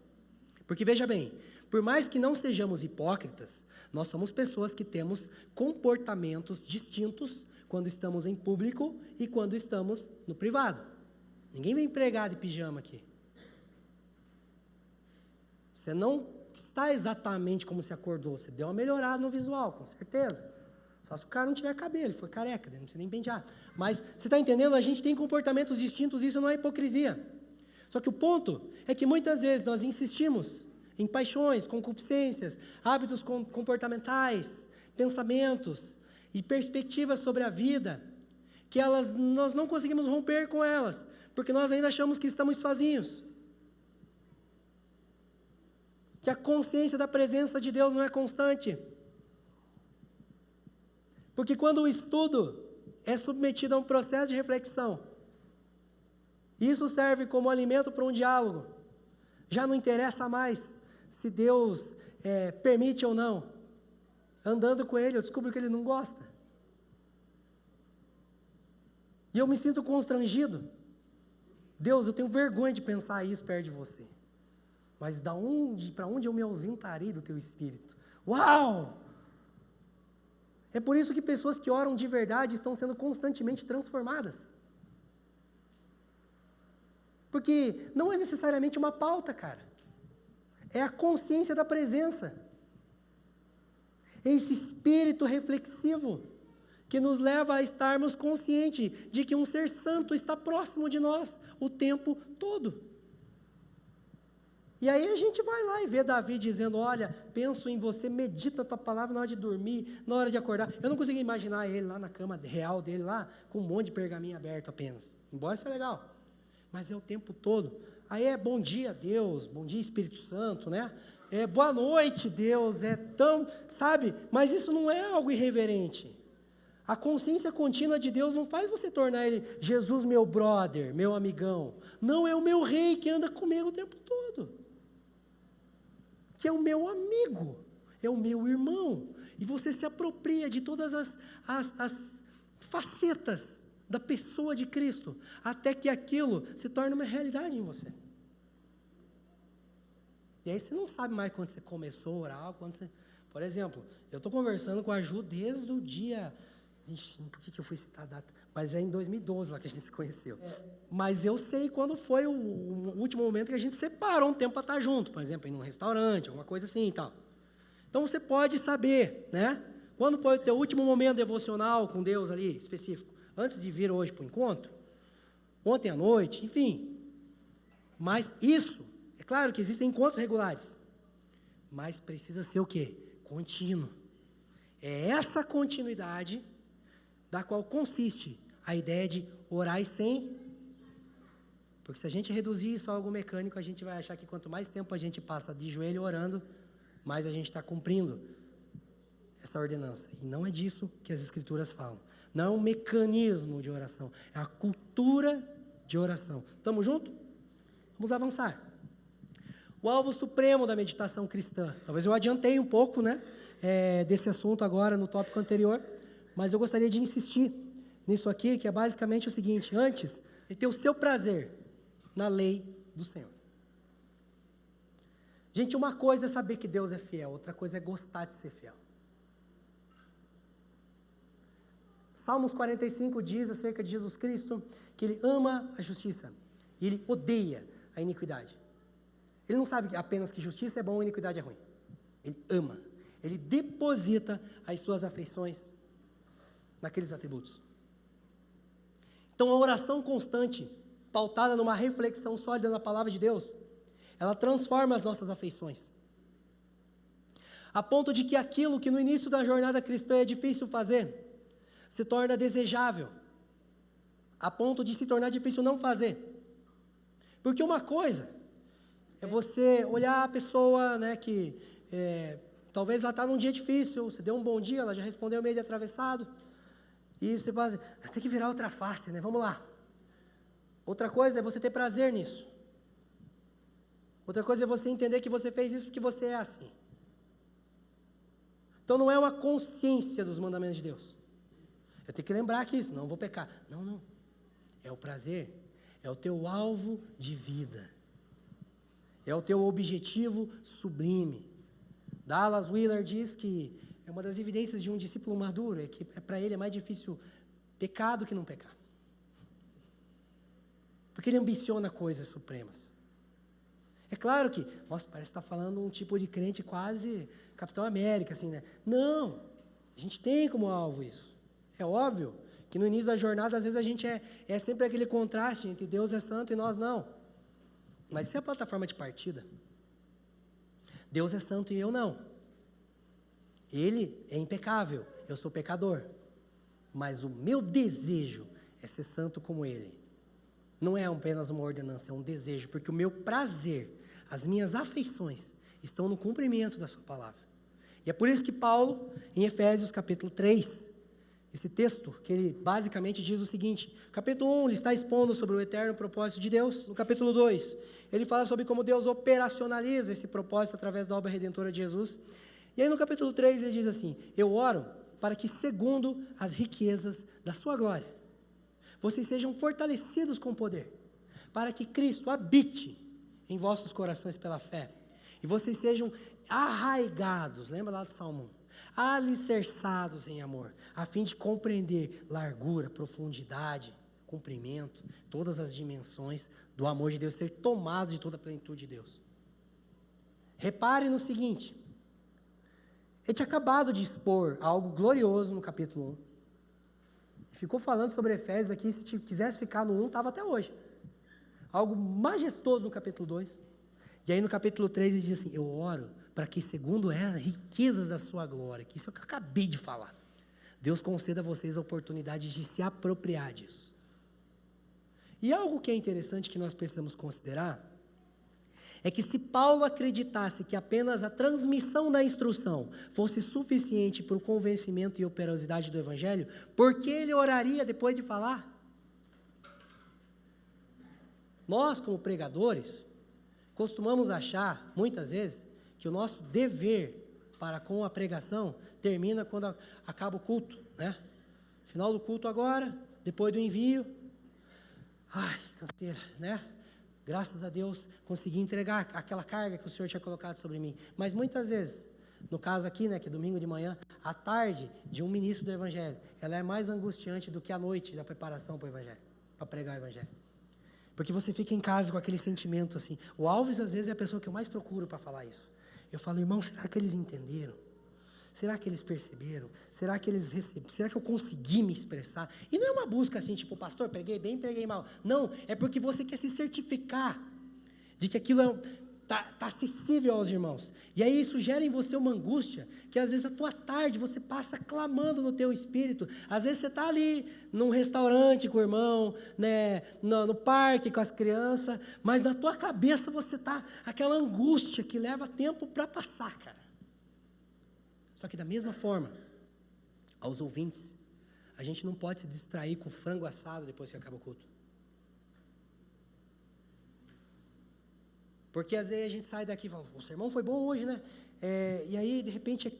Porque veja bem, por mais que não sejamos hipócritas, nós somos pessoas que temos comportamentos distintos quando estamos em público e quando estamos no privado. Ninguém vem pregar de pijama aqui. Você não está exatamente como se acordou, você deu uma melhorada no visual, com certeza. Só se o cara não tiver cabelo, ele foi careca, não precisa nem pentear. Mas, você está entendendo? A gente tem comportamentos distintos, isso não é hipocrisia. Só que o ponto é que muitas vezes nós insistimos em paixões, concupiscências, hábitos comportamentais, pensamentos e perspectivas sobre a vida, que nós não conseguimos romper com elas, porque nós ainda achamos que estamos sozinhos. Que a consciência da presença de Deus não é constante. Porque quando o estudo é submetido a um processo de reflexão, isso serve como alimento para um diálogo. Já não interessa mais se Deus permite ou não. Andando com Ele, eu descubro que Ele não gosta. E eu me sinto constrangido. Deus, eu tenho vergonha de pensar isso perto de você. Mas para onde eu me ausentarei do Teu Espírito? Uau! É por isso que pessoas que oram de verdade estão sendo constantemente transformadas. Porque não é necessariamente uma pauta, cara. É a consciência da presença. É esse espírito reflexivo que nos leva a estarmos conscientes de que um ser santo está próximo de nós o tempo todo. E aí a gente vai lá e vê Davi dizendo, olha, penso em você, medita a tua palavra na hora de dormir, na hora de acordar. Eu não consigo imaginar ele lá na cama real dele, lá, com um monte de pergaminho aberto apenas. Embora isso é legal. Mas é o tempo todo. Aí é bom dia, Deus, bom dia, Espírito Santo, né? É boa noite, Deus, é tão, sabe? Mas isso não é algo irreverente. A consciência contínua de Deus não faz você tornar Ele Jesus, meu brother, meu amigão. Não, é o meu rei que anda comigo o tempo todo. Que é o meu amigo, é o meu irmão. E você se apropria de todas as facetas da pessoa de Cristo, até que aquilo se torne uma realidade em você. E aí você não sabe mais quando você começou a orar, por exemplo, eu estou conversando com a Ju desde o dia... Ixi, por que eu fui citar a data? Mas é em 2012 lá que a gente se conheceu. Mas eu sei quando foi o último momento que a gente separou um tempo para estar junto. Por exemplo, ir num restaurante, alguma coisa assim e tal. Então você pode saber, né? Quando foi o teu último momento devocional com Deus ali, específico? Antes de vir hoje para o encontro? Ontem à noite? Enfim. Mas isso, é claro que existem encontros regulares. Mas precisa ser o quê? Contínuo. É essa continuidade da qual consiste a ideia de orar sem. Porque se a gente reduzir isso a algo mecânico, a gente vai achar que quanto mais tempo a gente passa de joelho orando, mais a gente está cumprindo essa ordenança. E não é disso que as Escrituras falam. Não é um mecanismo de oração, é a cultura de oração. Estamos juntos? Vamos avançar. O alvo supremo da meditação cristã. Talvez eu adiantei um pouco, né, desse assunto agora no tópico anterior, mas eu gostaria de insistir. nisso aqui, que é basicamente o seguinte: antes, ele tem o seu prazer na lei do Senhor. Gente, uma coisa é saber que Deus é fiel, outra coisa é gostar de ser fiel. Salmos 45 diz acerca de Jesus Cristo que Ele ama a justiça e Ele odeia a iniquidade. Ele não sabe apenas que justiça é bom e iniquidade é ruim. Ele ama. Ele deposita as suas afeições naqueles atributos. Então, a oração constante, pautada numa reflexão sólida na palavra de Deus, ela transforma as nossas afeições. A ponto de que aquilo que no início da jornada cristã é difícil fazer, se torna desejável. A ponto de se tornar difícil não fazer. Porque uma coisa é você olhar a pessoa, né, que talvez ela está num dia difícil, você deu um bom dia, ela já respondeu meio de atravessado, e você fala assim, tem que virar outra face, né, vamos lá. Outra coisa é você ter prazer nisso. Outra coisa é você entender que você fez isso porque você é assim. Então não é uma consciência dos mandamentos de Deus. Eu tenho que lembrar que isso, não vou pecar. Não. É o prazer, é o teu alvo de vida. É o teu objetivo sublime. Dallas Willard diz que é uma das evidências de um discípulo maduro, é que para ele é mais difícil pecar do que não pecar. Porque ele ambiciona coisas supremas. É claro que, nossa, parece que está falando um tipo de crente quase Capitão América, assim, né? Não, a gente tem como alvo isso. É óbvio que no início da jornada, às vezes a gente é sempre aquele contraste entre Deus é santo e nós não. Mas isso é a plataforma de partida. Deus é santo e eu não. Ele é impecável, eu sou pecador. Mas o meu desejo é ser santo como Ele. Não é apenas uma ordenança, é um desejo, porque o meu prazer, as minhas afeições, estão no cumprimento da sua palavra. E é por isso que Paulo, em Efésios capítulo 3, esse texto, que ele basicamente diz o seguinte, capítulo 1, ele está expondo sobre o eterno propósito de Deus. No capítulo 2, ele fala sobre como Deus operacionaliza esse propósito através da obra redentora de Jesus. E aí no capítulo 3 ele diz assim, eu oro para que segundo as riquezas da sua glória, vocês sejam fortalecidos com poder, para que Cristo habite em vossos corações pela fé, e vocês sejam arraigados, lembra lá do Salmo 1, alicerçados em amor, a fim de compreender largura, profundidade, comprimento, todas as dimensões do amor de Deus, ser tomados de toda a plenitude de Deus. Repare no seguinte, ele tinha acabado de expor algo glorioso no capítulo 1, ficou falando sobre Efésios aqui, se quisesse ficar no 1, estava até hoje. Algo majestoso no capítulo 2. E aí no capítulo 3 ele diz assim, eu oro para que segundo as riquezas da sua glória, que isso é o que eu acabei de falar, Deus conceda a vocês a oportunidade de se apropriar disso. E algo que é interessante que nós precisamos considerar, é que se Paulo acreditasse que apenas a transmissão da instrução fosse suficiente para o convencimento e operosidade do Evangelho, por que ele oraria depois de falar? Nós, como pregadores, costumamos achar, muitas vezes, que o nosso dever para com a pregação termina quando acaba o culto, né? Final do culto agora, depois do envio, canseira, né? Graças a Deus, consegui entregar aquela carga que o Senhor tinha colocado sobre mim. Mas muitas vezes, no caso aqui, né, que é domingo de manhã, a tarde de um ministro do Evangelho, ela é mais angustiante do que a noite da preparação para o Evangelho, para pregar o Evangelho. Porque você fica em casa com aquele sentimento assim. O Alves, às vezes, é a pessoa que eu mais procuro para falar isso. Eu falo, irmão, será que eles entenderam? Será que eles perceberam? Será que eles receberam? Será que eu consegui me expressar? E não é uma busca assim, tipo, pastor, preguei bem, preguei mal. Não, é porque você quer se certificar de que aquilo está acessível aos irmãos. E aí isso gera em você uma angústia, que às vezes a tua tarde você passa clamando no teu espírito. Às vezes você está ali num restaurante com o irmão, né, no parque com as crianças, mas na tua cabeça você está aquela angústia que leva tempo para passar, cara. Só que da mesma forma, aos ouvintes, a gente não pode se distrair com frango assado depois que acaba o culto. Porque às vezes a gente sai daqui e fala, o sermão foi bom hoje, né? E aí, de repente,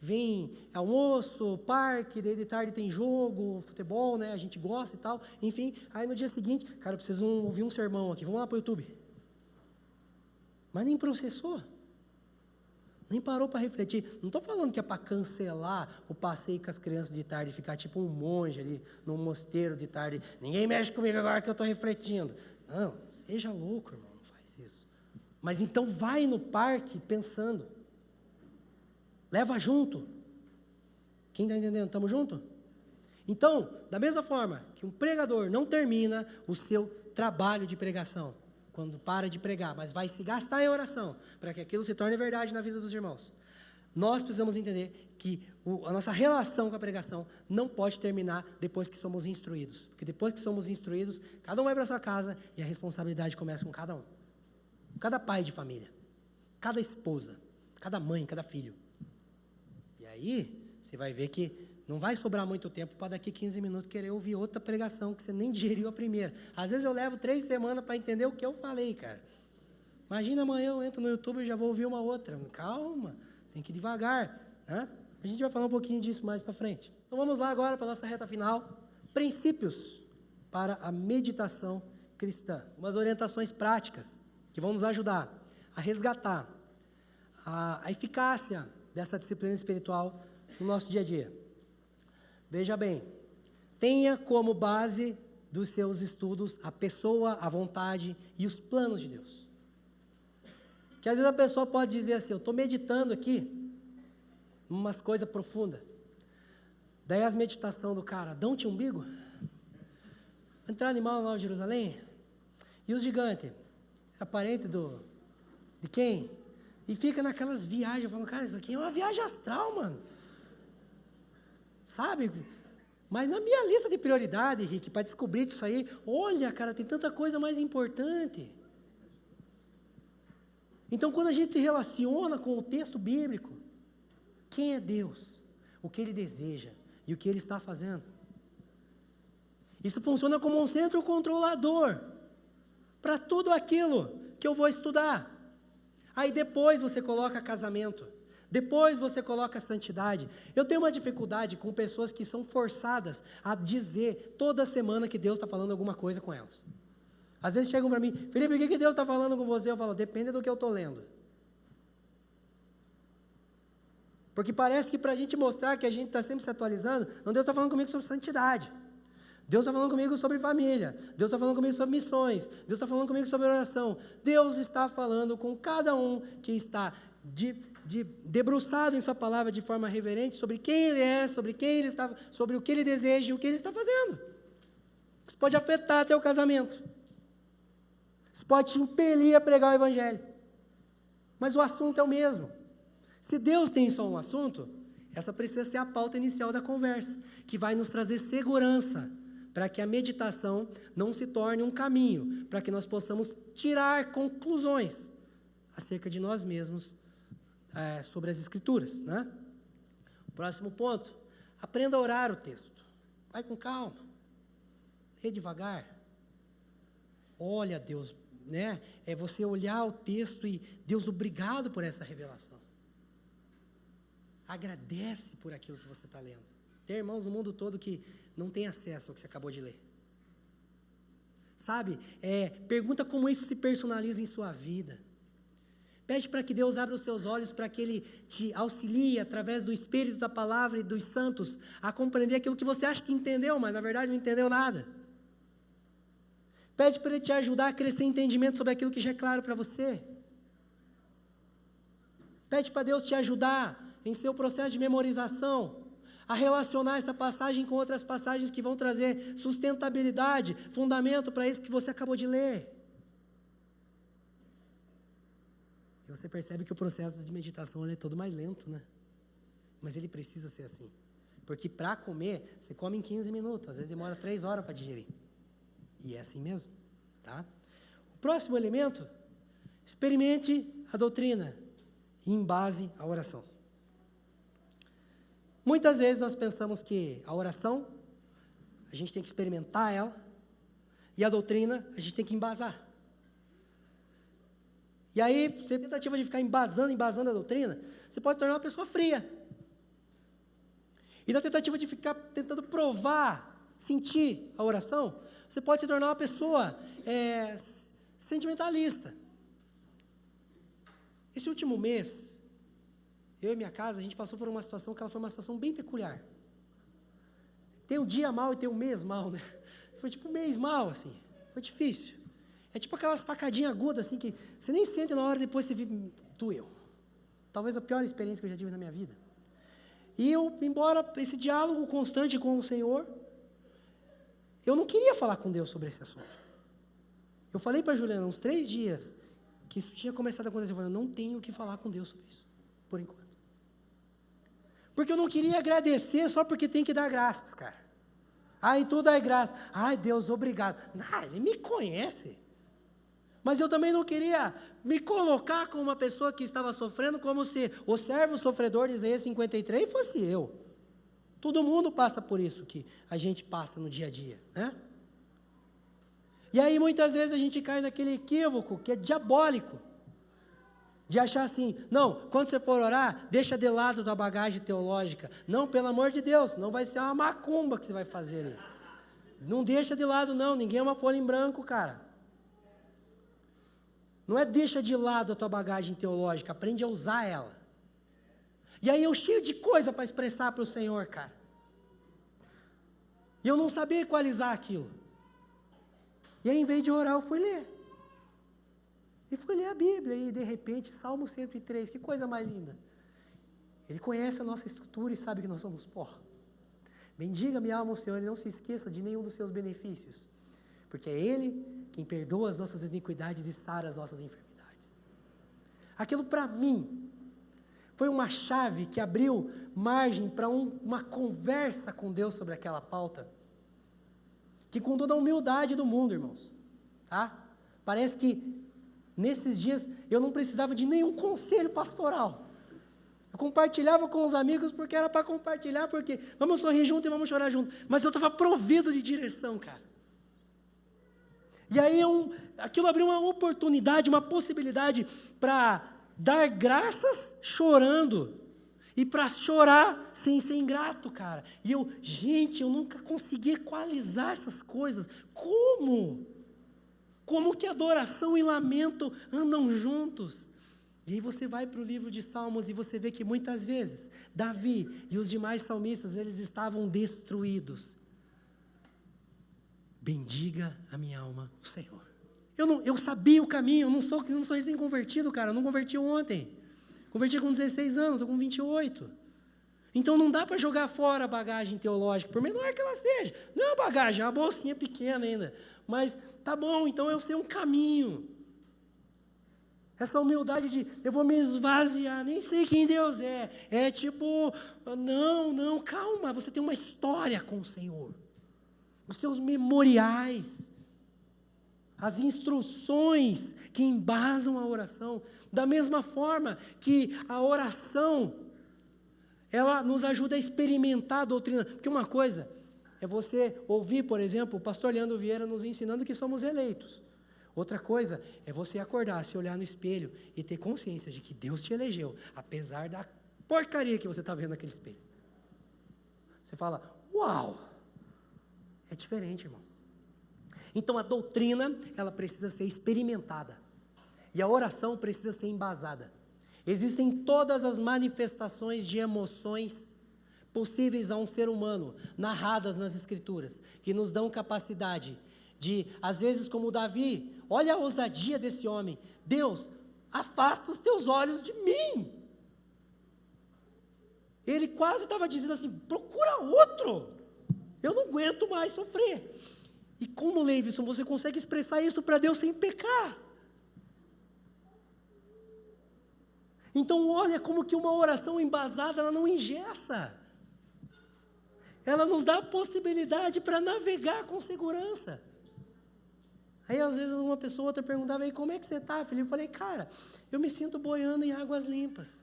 vem almoço, parque, daí de tarde tem jogo, futebol, né? A gente gosta e tal. Enfim, aí no dia seguinte, cara, eu preciso ouvir um sermão aqui, vamos lá para o YouTube. Mas nem processou. Nem parou para refletir. Não estou falando que é para cancelar o passeio com as crianças de tarde, ficar tipo um monge ali no mosteiro de tarde. Ninguém mexe comigo agora que eu estou refletindo. Não, seja louco, irmão, não faz isso. Mas então vai no parque pensando. Leva junto. Quem está entendendo? Estamos juntos? Então, da mesma forma que um pregador não termina o seu trabalho de pregação quando para de pregar, mas vai se gastar em oração para que aquilo se torne verdade na vida dos irmãos. Nós precisamos entender que a nossa relação com a pregação não pode terminar depois que somos instruídos. Porque depois que somos instruídos, cada um vai para a sua casa e a responsabilidade começa com cada um. Cada pai de família, cada esposa, cada mãe, cada filho. E aí, você vai ver que não vai sobrar muito tempo para daqui 15 minutos querer ouvir outra pregação que você nem digeriu a primeira. Às vezes eu levo 3 semanas para entender o que eu falei, cara. Imagina amanhã eu entro no YouTube e já vou ouvir uma outra. Calma, tem que ir devagar, né? A gente vai falar um pouquinho disso mais para frente. Então vamos lá agora para a nossa reta final. Princípios para a meditação cristã. Umas orientações práticas que vão nos ajudar a resgatar a eficácia dessa disciplina espiritual no nosso dia a dia. Veja bem, tenha como base dos seus estudos a pessoa, a vontade e os planos de Deus. Que às vezes a pessoa pode dizer assim, eu estou meditando aqui, umas coisas profundas. Daí as meditações do cara, Adão tinha umbigo? Entrar animal na Nova Jerusalém? E os gigantes? Era parente de quem? E fica naquelas viagens, falando, cara, isso aqui é uma viagem astral, mano. Sabe? Mas na minha lista de prioridade, Rick, para descobrir isso aí, olha, cara, tem tanta coisa mais importante. Então, quando a gente se relaciona com o texto bíblico, quem é Deus? O que Ele deseja e o que Ele está fazendo? Isso funciona como um centro controlador para tudo aquilo que eu vou estudar. Aí depois você coloca casamento. Depois você coloca santidade. Eu tenho uma dificuldade com pessoas que são forçadas a dizer toda semana que Deus está falando alguma coisa com elas. Às vezes chegam para mim, Felipe, o que Deus está falando com você? Eu falo, depende do que eu estou lendo. Porque parece que para a gente mostrar que a gente está sempre se atualizando, não, Deus está falando comigo sobre santidade. Deus está falando comigo sobre família. Deus está falando comigo sobre missões. Deus está falando comigo sobre oração. Deus está falando com cada um que está debruçado em sua palavra de forma reverente sobre quem Ele é, sobre quem Ele está, sobre o que Ele deseja e o que Ele está fazendo. Isso pode afetar até o casamento. Isso pode te impelir a pregar o Evangelho. Mas o assunto é o mesmo. Se Deus tem só um assunto, essa precisa ser a pauta inicial da conversa, que vai nos trazer segurança, para que a meditação não se torne um caminho, para que nós possamos tirar conclusões acerca de nós mesmos, sobre as Escrituras, né? Próximo ponto, aprenda a orar o texto. Vai com calma, lê devagar. Olha, Deus, né? É você olhar o texto e, Deus, obrigado por essa revelação. Agradece por aquilo que você está lendo. Tem irmãos no mundo todo que não têm acesso ao que você acabou de ler. Sabe? Pergunta como isso se personaliza em sua vida. Pede para que Deus abra os seus olhos, para que Ele te auxilie, através do Espírito, da Palavra e dos santos, a compreender aquilo que você acha que entendeu, mas na verdade não entendeu nada. Pede para Ele te ajudar a crescer em entendimento sobre aquilo que já é claro para você. Pede para Deus te ajudar em seu processo de memorização, a relacionar essa passagem com outras passagens que vão trazer sustentabilidade, fundamento para isso que você acabou de ler. E você percebe que o processo de meditação é todo mais lento, né? Mas ele precisa ser assim. Porque para comer, você come em 15 minutos, às vezes demora 3 horas para digerir. E é assim mesmo, tá? O próximo elemento, experimente a doutrina em base à oração. Muitas vezes nós pensamos que a oração, a gente tem que experimentar ela, e a doutrina, a gente tem que embasar. E aí, você tem tentativa de ficar embasando a doutrina, você pode tornar uma pessoa fria. E na tentativa de ficar tentando provar, sentir a oração, você pode se tornar uma pessoa sentimentalista. Esse último mês, eu e minha casa, a gente passou por uma situação que ela foi uma situação bem peculiar. Tem um dia mal e tem um mês mal, né? Foi tipo um mês mal, assim. Foi difícil. É tipo aquelas facadinhas agudas, assim, que você nem sente na hora, depois você vive, doeu. Talvez a pior experiência que eu já tive na minha vida. E eu, embora esse diálogo constante com o Senhor, eu não queria falar com Deus sobre esse assunto. Eu falei para a Juliana, uns 3 dias, que isso tinha começado a acontecer. Eu falei, eu não tenho o que falar com Deus sobre isso, por enquanto. Porque eu não queria agradecer só porque tem que dar graças, cara. Ai, tudo é graça. Ai, Deus, obrigado. Não, Ele me conhece. Mas eu também não queria me colocar como uma pessoa que estava sofrendo, como se o servo sofredor de Isaías 53 fosse eu. Todo mundo passa por isso que a gente passa no dia a dia, né? E aí muitas vezes a gente cai naquele equívoco que é diabólico, de achar assim, não, quando você for orar, deixa de lado a tua bagagem teológica. Não, pelo amor de Deus, não vai ser uma macumba que você vai fazer ali. Não deixa de lado não, ninguém é uma folha em branco, cara. Não é deixa de lado a tua bagagem teológica, aprende a usar ela. E aí eu cheio de coisa para expressar para o Senhor, cara. E eu não sabia equalizar aquilo. E aí, em vez de orar, eu fui ler. E fui ler a Bíblia, e de repente, Salmo 103, que coisa mais linda. Ele conhece a nossa estrutura e sabe que nós somos pó. Bendiga minha alma o Senhor e não se esqueça de nenhum dos seus benefícios. Porque é Ele quem perdoa as nossas iniquidades e sara as nossas enfermidades. Aquilo para mim foi uma chave que abriu margem para uma conversa com Deus sobre aquela pauta, que com toda a humildade do mundo, irmãos, tá? Parece que nesses dias eu não precisava de nenhum conselho pastoral. Eu compartilhava com os amigos porque era para compartilhar, porque vamos sorrir junto e vamos chorar junto. Mas eu estava provido de direção, cara. E aí aquilo abriu uma oportunidade, uma possibilidade para dar graças chorando. E para chorar sem ser ingrato, cara. E eu nunca consegui equalizar essas coisas. Como? Como que adoração e lamento andam juntos? E aí você vai para o livro de Salmos e você vê que muitas vezes Davi e os demais salmistas, eles estavam destruídos. Bendiga a minha alma o Senhor. Eu sabia o caminho, eu não sou recém-convertido, cara, eu não converti ontem. Converti com 16 anos, estou com 28. Então não dá para jogar fora a bagagem teológica, por menor que ela seja. Não é uma bagagem, é uma bolsinha pequena ainda. Mas tá bom, então eu sei um caminho. Essa humildade de, eu vou me esvaziar, nem sei quem Deus é. É tipo, não, calma, você tem uma história com o Senhor. Os seus memoriais, as instruções que embasam a oração, da mesma forma que a oração, ela nos ajuda a experimentar a doutrina. Porque uma coisa é você ouvir, por exemplo, o pastor Leandro Vieira nos ensinando que somos eleitos. Outra coisa é você acordar, se olhar no espelho e ter consciência de que Deus te elegeu, apesar da porcaria que você está vendo naquele espelho. Você fala, uau! É diferente, irmão. Então a doutrina, ela precisa ser experimentada. E a oração precisa ser embasada. Existem todas as manifestações de emoções possíveis a um ser humano, narradas nas Escrituras, que nos dão capacidade de, às vezes como Davi, olha a ousadia desse homem. Deus, afasta os teus olhos de mim. Ele quase estava dizendo assim, procura outro. Eu não aguento mais sofrer. E como, Leivson, você consegue expressar isso para Deus sem pecar? Então, olha como que uma oração embasada, ela não engessa. Ela nos dá a possibilidade para navegar com segurança. Aí, às vezes, uma pessoa ou outra perguntava, aí, como é que você está, Felipe? Eu falei, cara, eu me sinto boiando em águas limpas.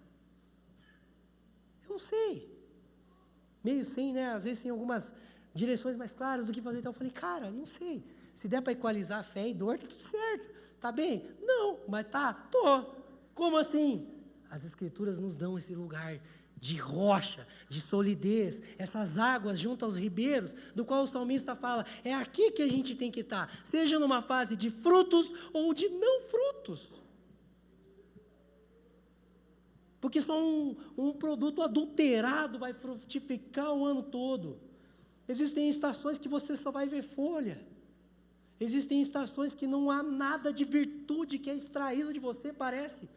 Eu não sei. Meio sem, né? Às vezes tem algumas direções mais claras do que fazer. Então eu falei, cara, não sei. Se der para equalizar fé e dor, tá tudo certo. Tá bem? Não, mas tá, tô. Como assim? As Escrituras nos dão esse lugar de rocha, de solidez, essas águas junto aos ribeiros, do qual o salmista fala, é aqui que a gente tem que estar, seja numa fase de frutos ou de não frutos. Porque só um produto adulterado vai frutificar o ano todo. Existem estações que você só vai ver folha. Existem estações que não há nada de virtude que é extraído de você, parece.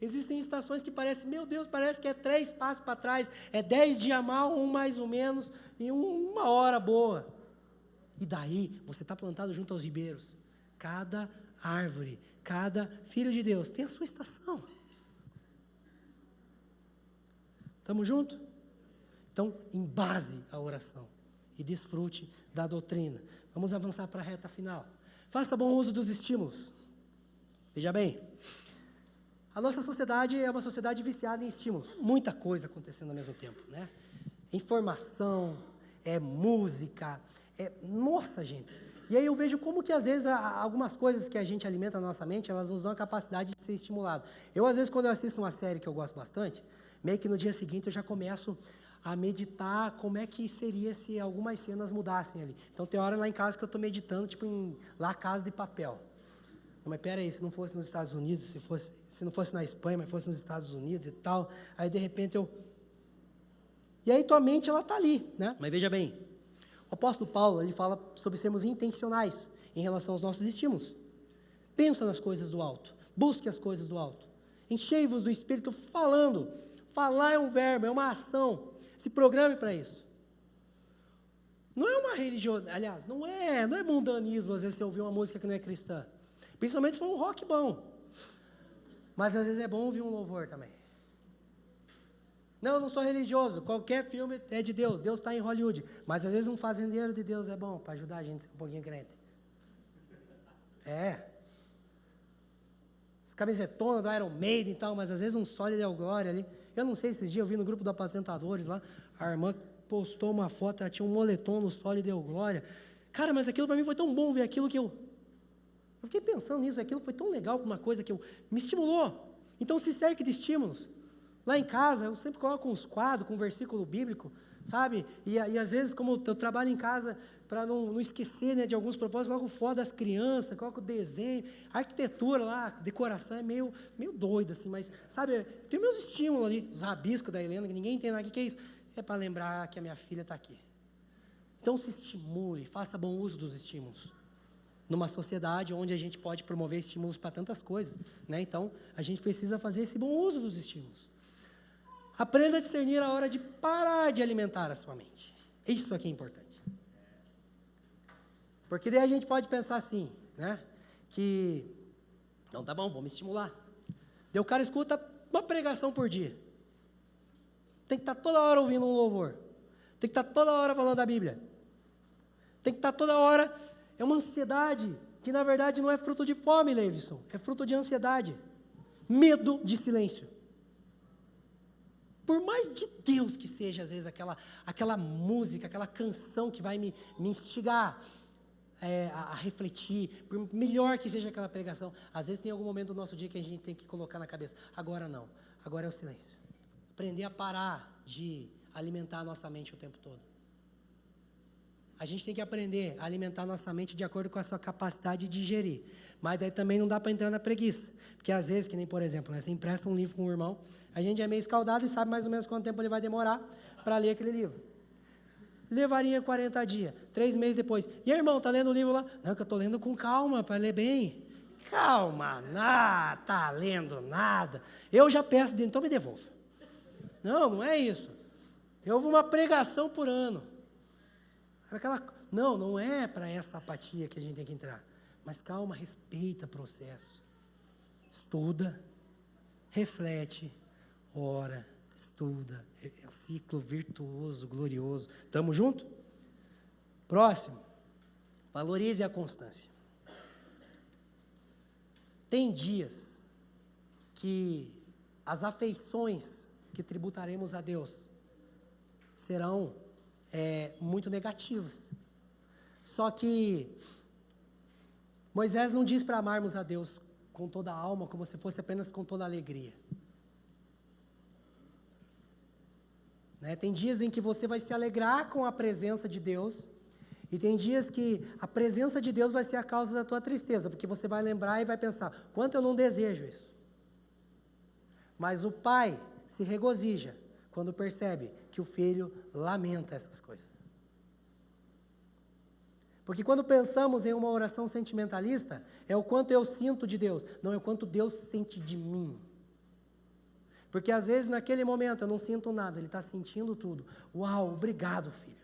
Existem estações que parece, meu Deus, parece que é 3 passos para trás, é 10 dias mal, um mais ou menos, e uma hora boa. E daí, você está plantado junto aos ribeiros. Cada árvore, cada filho de Deus tem a sua estação. Estamos juntos? Então, embase a oração e desfrute da doutrina. Vamos avançar para a reta final. Faça bom uso dos estímulos. Veja bem, a nossa sociedade é uma sociedade viciada em estímulos. Muita coisa acontecendo ao mesmo tempo, né? Informação, música, nossa, gente. E aí eu vejo como que às vezes algumas coisas que a gente alimenta na nossa mente, elas nos dão a capacidade de ser estimulado. Eu às vezes quando eu assisto uma série que eu gosto bastante, meio que no dia seguinte eu já começo a meditar como é que seria se algumas cenas mudassem ali. Então tem hora lá em casa que eu estou meditando, tipo em La Casa de Papel. Mas peraí, se não fosse nos Estados Unidos, se não fosse na Espanha, mas fosse nos Estados Unidos e tal, aí de repente E aí tua mente, ela está ali, né? Mas veja bem, o apóstolo Paulo, ele fala sobre sermos intencionais em relação aos nossos estímulos. Pensa nas coisas do alto, busque as coisas do alto. Enchei-vos do Espírito falando. Falar é um verbo, é uma ação. Se programe para isso. Não é uma religião, aliás, não é mundanismo, às vezes você ouvir uma música que não é cristã. Principalmente se for um rock bom. Mas às vezes é bom ouvir um louvor também. Não, eu não sou religioso. Qualquer filme é de Deus. Deus está em Hollywood. Mas às vezes um fazendeiro de Deus é bom para ajudar a gente a ser um pouquinho crente. As camisetonas do Iron Maiden e tal, mas às vezes um sólido é o glória ali. Eu não sei, esses dias eu vi no grupo do apacentadores lá, a irmã postou uma foto, ela tinha um moletom no sólido e glória. Cara, mas aquilo para mim foi tão bom ver aquilo que eu fiquei pensando nisso, aquilo foi tão legal, uma coisa que me estimulou. Então se cerque de estímulos. Lá em casa, eu sempre coloco uns quadros com versículo bíblico, sabe? E às vezes, como eu trabalho em casa, para não esquecer, né, de alguns propósitos, coloco foto das crianças, coloco desenho, a arquitetura lá, decoração é meio doida, assim, mas, sabe, tem meus estímulos ali, os rabiscos da Helena, que ninguém entende nada, o que é isso? É para lembrar que a minha filha está aqui. Então se estimule, faça bom uso dos estímulos. Numa sociedade onde a gente pode promover estímulos para tantas coisas, né? Então, a gente precisa fazer esse bom uso dos estímulos. Aprenda a discernir a hora de parar de alimentar a sua mente. Isso aqui é importante. Porque daí a gente pode pensar assim, né? Que, então tá bom, vou me estimular. Daí o cara escuta uma pregação por dia. Tem que estar toda hora ouvindo um louvor. Tem que estar toda hora falando da Bíblia. Tem que estar toda hora... É uma ansiedade que, na verdade, não é fruto de fome, Leivson. É fruto de ansiedade. Medo de silêncio. Por mais de Deus que seja, às vezes, aquela música, aquela canção que vai me instigar a refletir, por melhor que seja aquela pregação, às vezes tem algum momento do nosso dia que a gente tem que colocar na cabeça. Agora não. Agora é o silêncio. Aprender a parar de alimentar a nossa mente o tempo todo. A gente tem que aprender a alimentar a nossa mente de acordo com a sua capacidade de digerir. Mas daí também não dá para entrar na preguiça. Porque às vezes, que nem por exemplo, né, você empresta um livro com um irmão, a gente é meio escaldado e sabe mais ou menos quanto tempo ele vai demorar para ler aquele livro. Levaria 40 dias, 3 meses depois. E aí, irmão, tá lendo o livro lá? Não, que eu estou lendo com calma, para ler bem. Calma, nada, tá lendo nada. Eu já peço, então me devolva. Não é isso. Eu ouvo uma pregação por ano. Não é para essa apatia que a gente tem que entrar. Mas calma, respeita o processo. Estuda, reflete, ora, estuda. É um ciclo virtuoso, glorioso. Estamos juntos? Próximo. Valorize a constância. Tem dias que as afeições que tributaremos a Deus serão muito negativas. Só que Moisés não diz para amarmos a Deus com toda a alma, como se fosse apenas com toda a alegria. né? Tem dias em que você vai se alegrar com a presença de Deus, e tem dias que a presença de Deus vai ser a causa da tua tristeza, porque você vai lembrar e vai pensar, quanto eu não desejo isso. Mas o pai se regozija quando percebe que o filho lamenta essas coisas. Porque quando pensamos em uma oração sentimentalista, é o quanto eu sinto de Deus, não é o quanto Deus sente de mim. Porque às vezes naquele momento eu não sinto nada, Ele está sentindo tudo. Uau, obrigado, filho.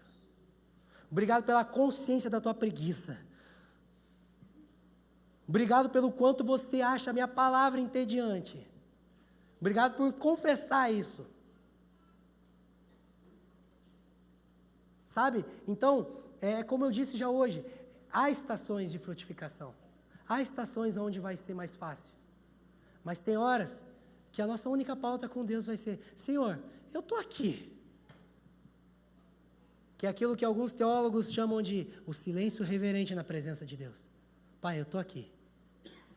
Obrigado pela consciência da tua preguiça. Obrigado pelo quanto você acha a minha palavra entediante. Obrigado por confessar isso. Sabe? Então, como eu disse já hoje, há estações de frutificação. Há estações onde vai ser mais fácil. Mas tem horas que a nossa única pauta com Deus vai ser, Senhor, eu estou aqui. Que é aquilo que alguns teólogos chamam de o silêncio reverente na presença de Deus. Pai, eu estou aqui.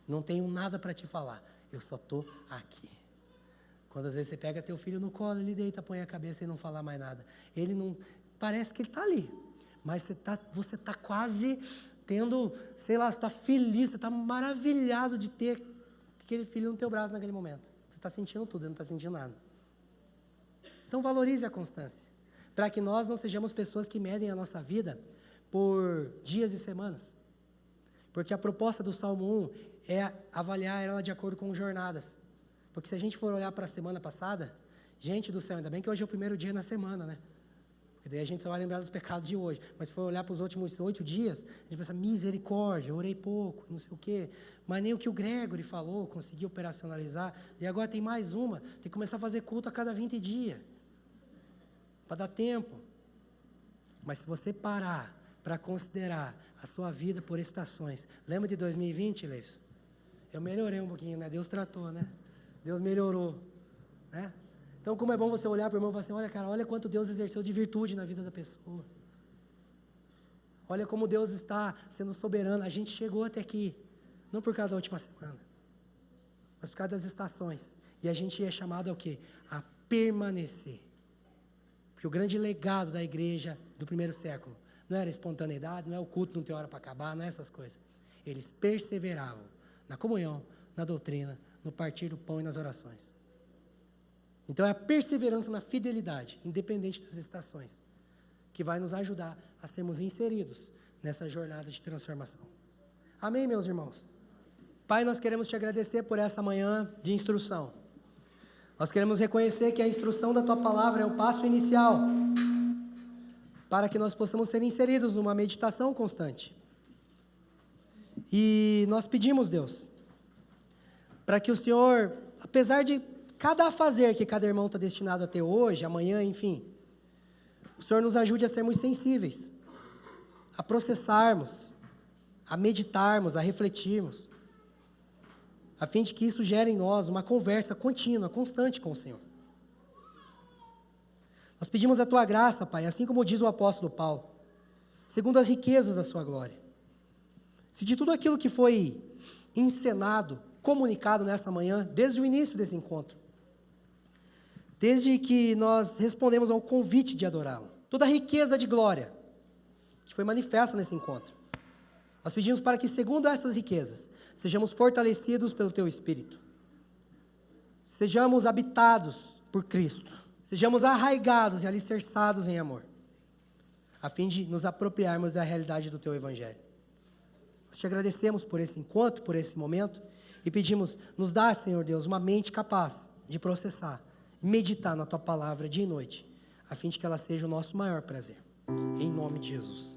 Não tenho nada para te falar. Eu só estou aqui. Quando às vezes você pega teu filho no colo, ele deita, põe a cabeça e não fala mais nada. Ele não... Parece que ele está ali. Mas você está quase tendo, sei lá, você está feliz, você está maravilhado de ter aquele filho no teu braço naquele momento. Você está sentindo tudo, ele não está sentindo nada. Então valorize a constância. Para que nós não sejamos pessoas que medem a nossa vida por dias e semanas. Porque a proposta do Salmo 1 é avaliar ela de acordo com jornadas. Porque se a gente for olhar para a semana passada, gente do céu, ainda bem que hoje é o primeiro dia na semana, né? Porque daí a gente só vai lembrar dos pecados de hoje. Mas se for olhar para os últimos 8 dias, a gente pensa, misericórdia, eu orei pouco, não sei o quê. Mas nem o que o Gregory falou, conseguiu operacionalizar. E agora tem mais uma, tem que começar a fazer culto a cada 20 dias. Para dar tempo. Mas se você parar para considerar a sua vida por estações, lembra de 2020, Leifson? Eu melhorei um pouquinho, né? Deus tratou, né? Deus melhorou, né? Então, como é bom você olhar para o irmão e falar assim, olha, cara, olha quanto Deus exerceu de virtude na vida da pessoa. Olha como Deus está sendo soberano. A gente chegou até aqui, não por causa da última semana, mas por causa das estações. E a gente é chamado ao quê? A permanecer. Porque o grande legado da igreja do primeiro século não era a espontaneidade, não é o culto não ter hora para acabar, não é essas coisas. Eles perseveravam na comunhão, na doutrina, no partir do pão e nas orações. Então é a perseverança na fidelidade, independente das estações, que vai nos ajudar a sermos inseridos nessa jornada de transformação. Amém, meus irmãos? Pai, nós queremos te agradecer por essa manhã de instrução. Nós queremos reconhecer que a instrução da tua palavra é o passo inicial para que nós possamos ser inseridos numa meditação constante. E nós pedimos, Deus, para que o Senhor, apesar de cada afazer que cada irmão está destinado a ter hoje, amanhã, enfim, o Senhor nos ajude a sermos sensíveis, a processarmos, a meditarmos, a refletirmos, a fim de que isso gere em nós uma conversa contínua, constante com o Senhor. Nós pedimos a tua graça, Pai, assim como diz o apóstolo Paulo, segundo as riquezas da sua glória. Se de tudo aquilo que foi encenado, comunicado nessa manhã, desde o início desse encontro, desde que nós respondemos ao convite de adorá-lo, toda a riqueza de glória que foi manifesta nesse encontro, nós pedimos para que, segundo essas riquezas, sejamos fortalecidos pelo teu Espírito, sejamos habitados por Cristo, sejamos arraigados e alicerçados em amor, a fim de nos apropriarmos da realidade do teu Evangelho. Nós te agradecemos por esse encontro, por esse momento, e pedimos, nos dá, Senhor Deus, uma mente capaz de processar, meditar na tua palavra dia e noite, a fim de que ela seja o nosso maior prazer. Em nome de Jesus.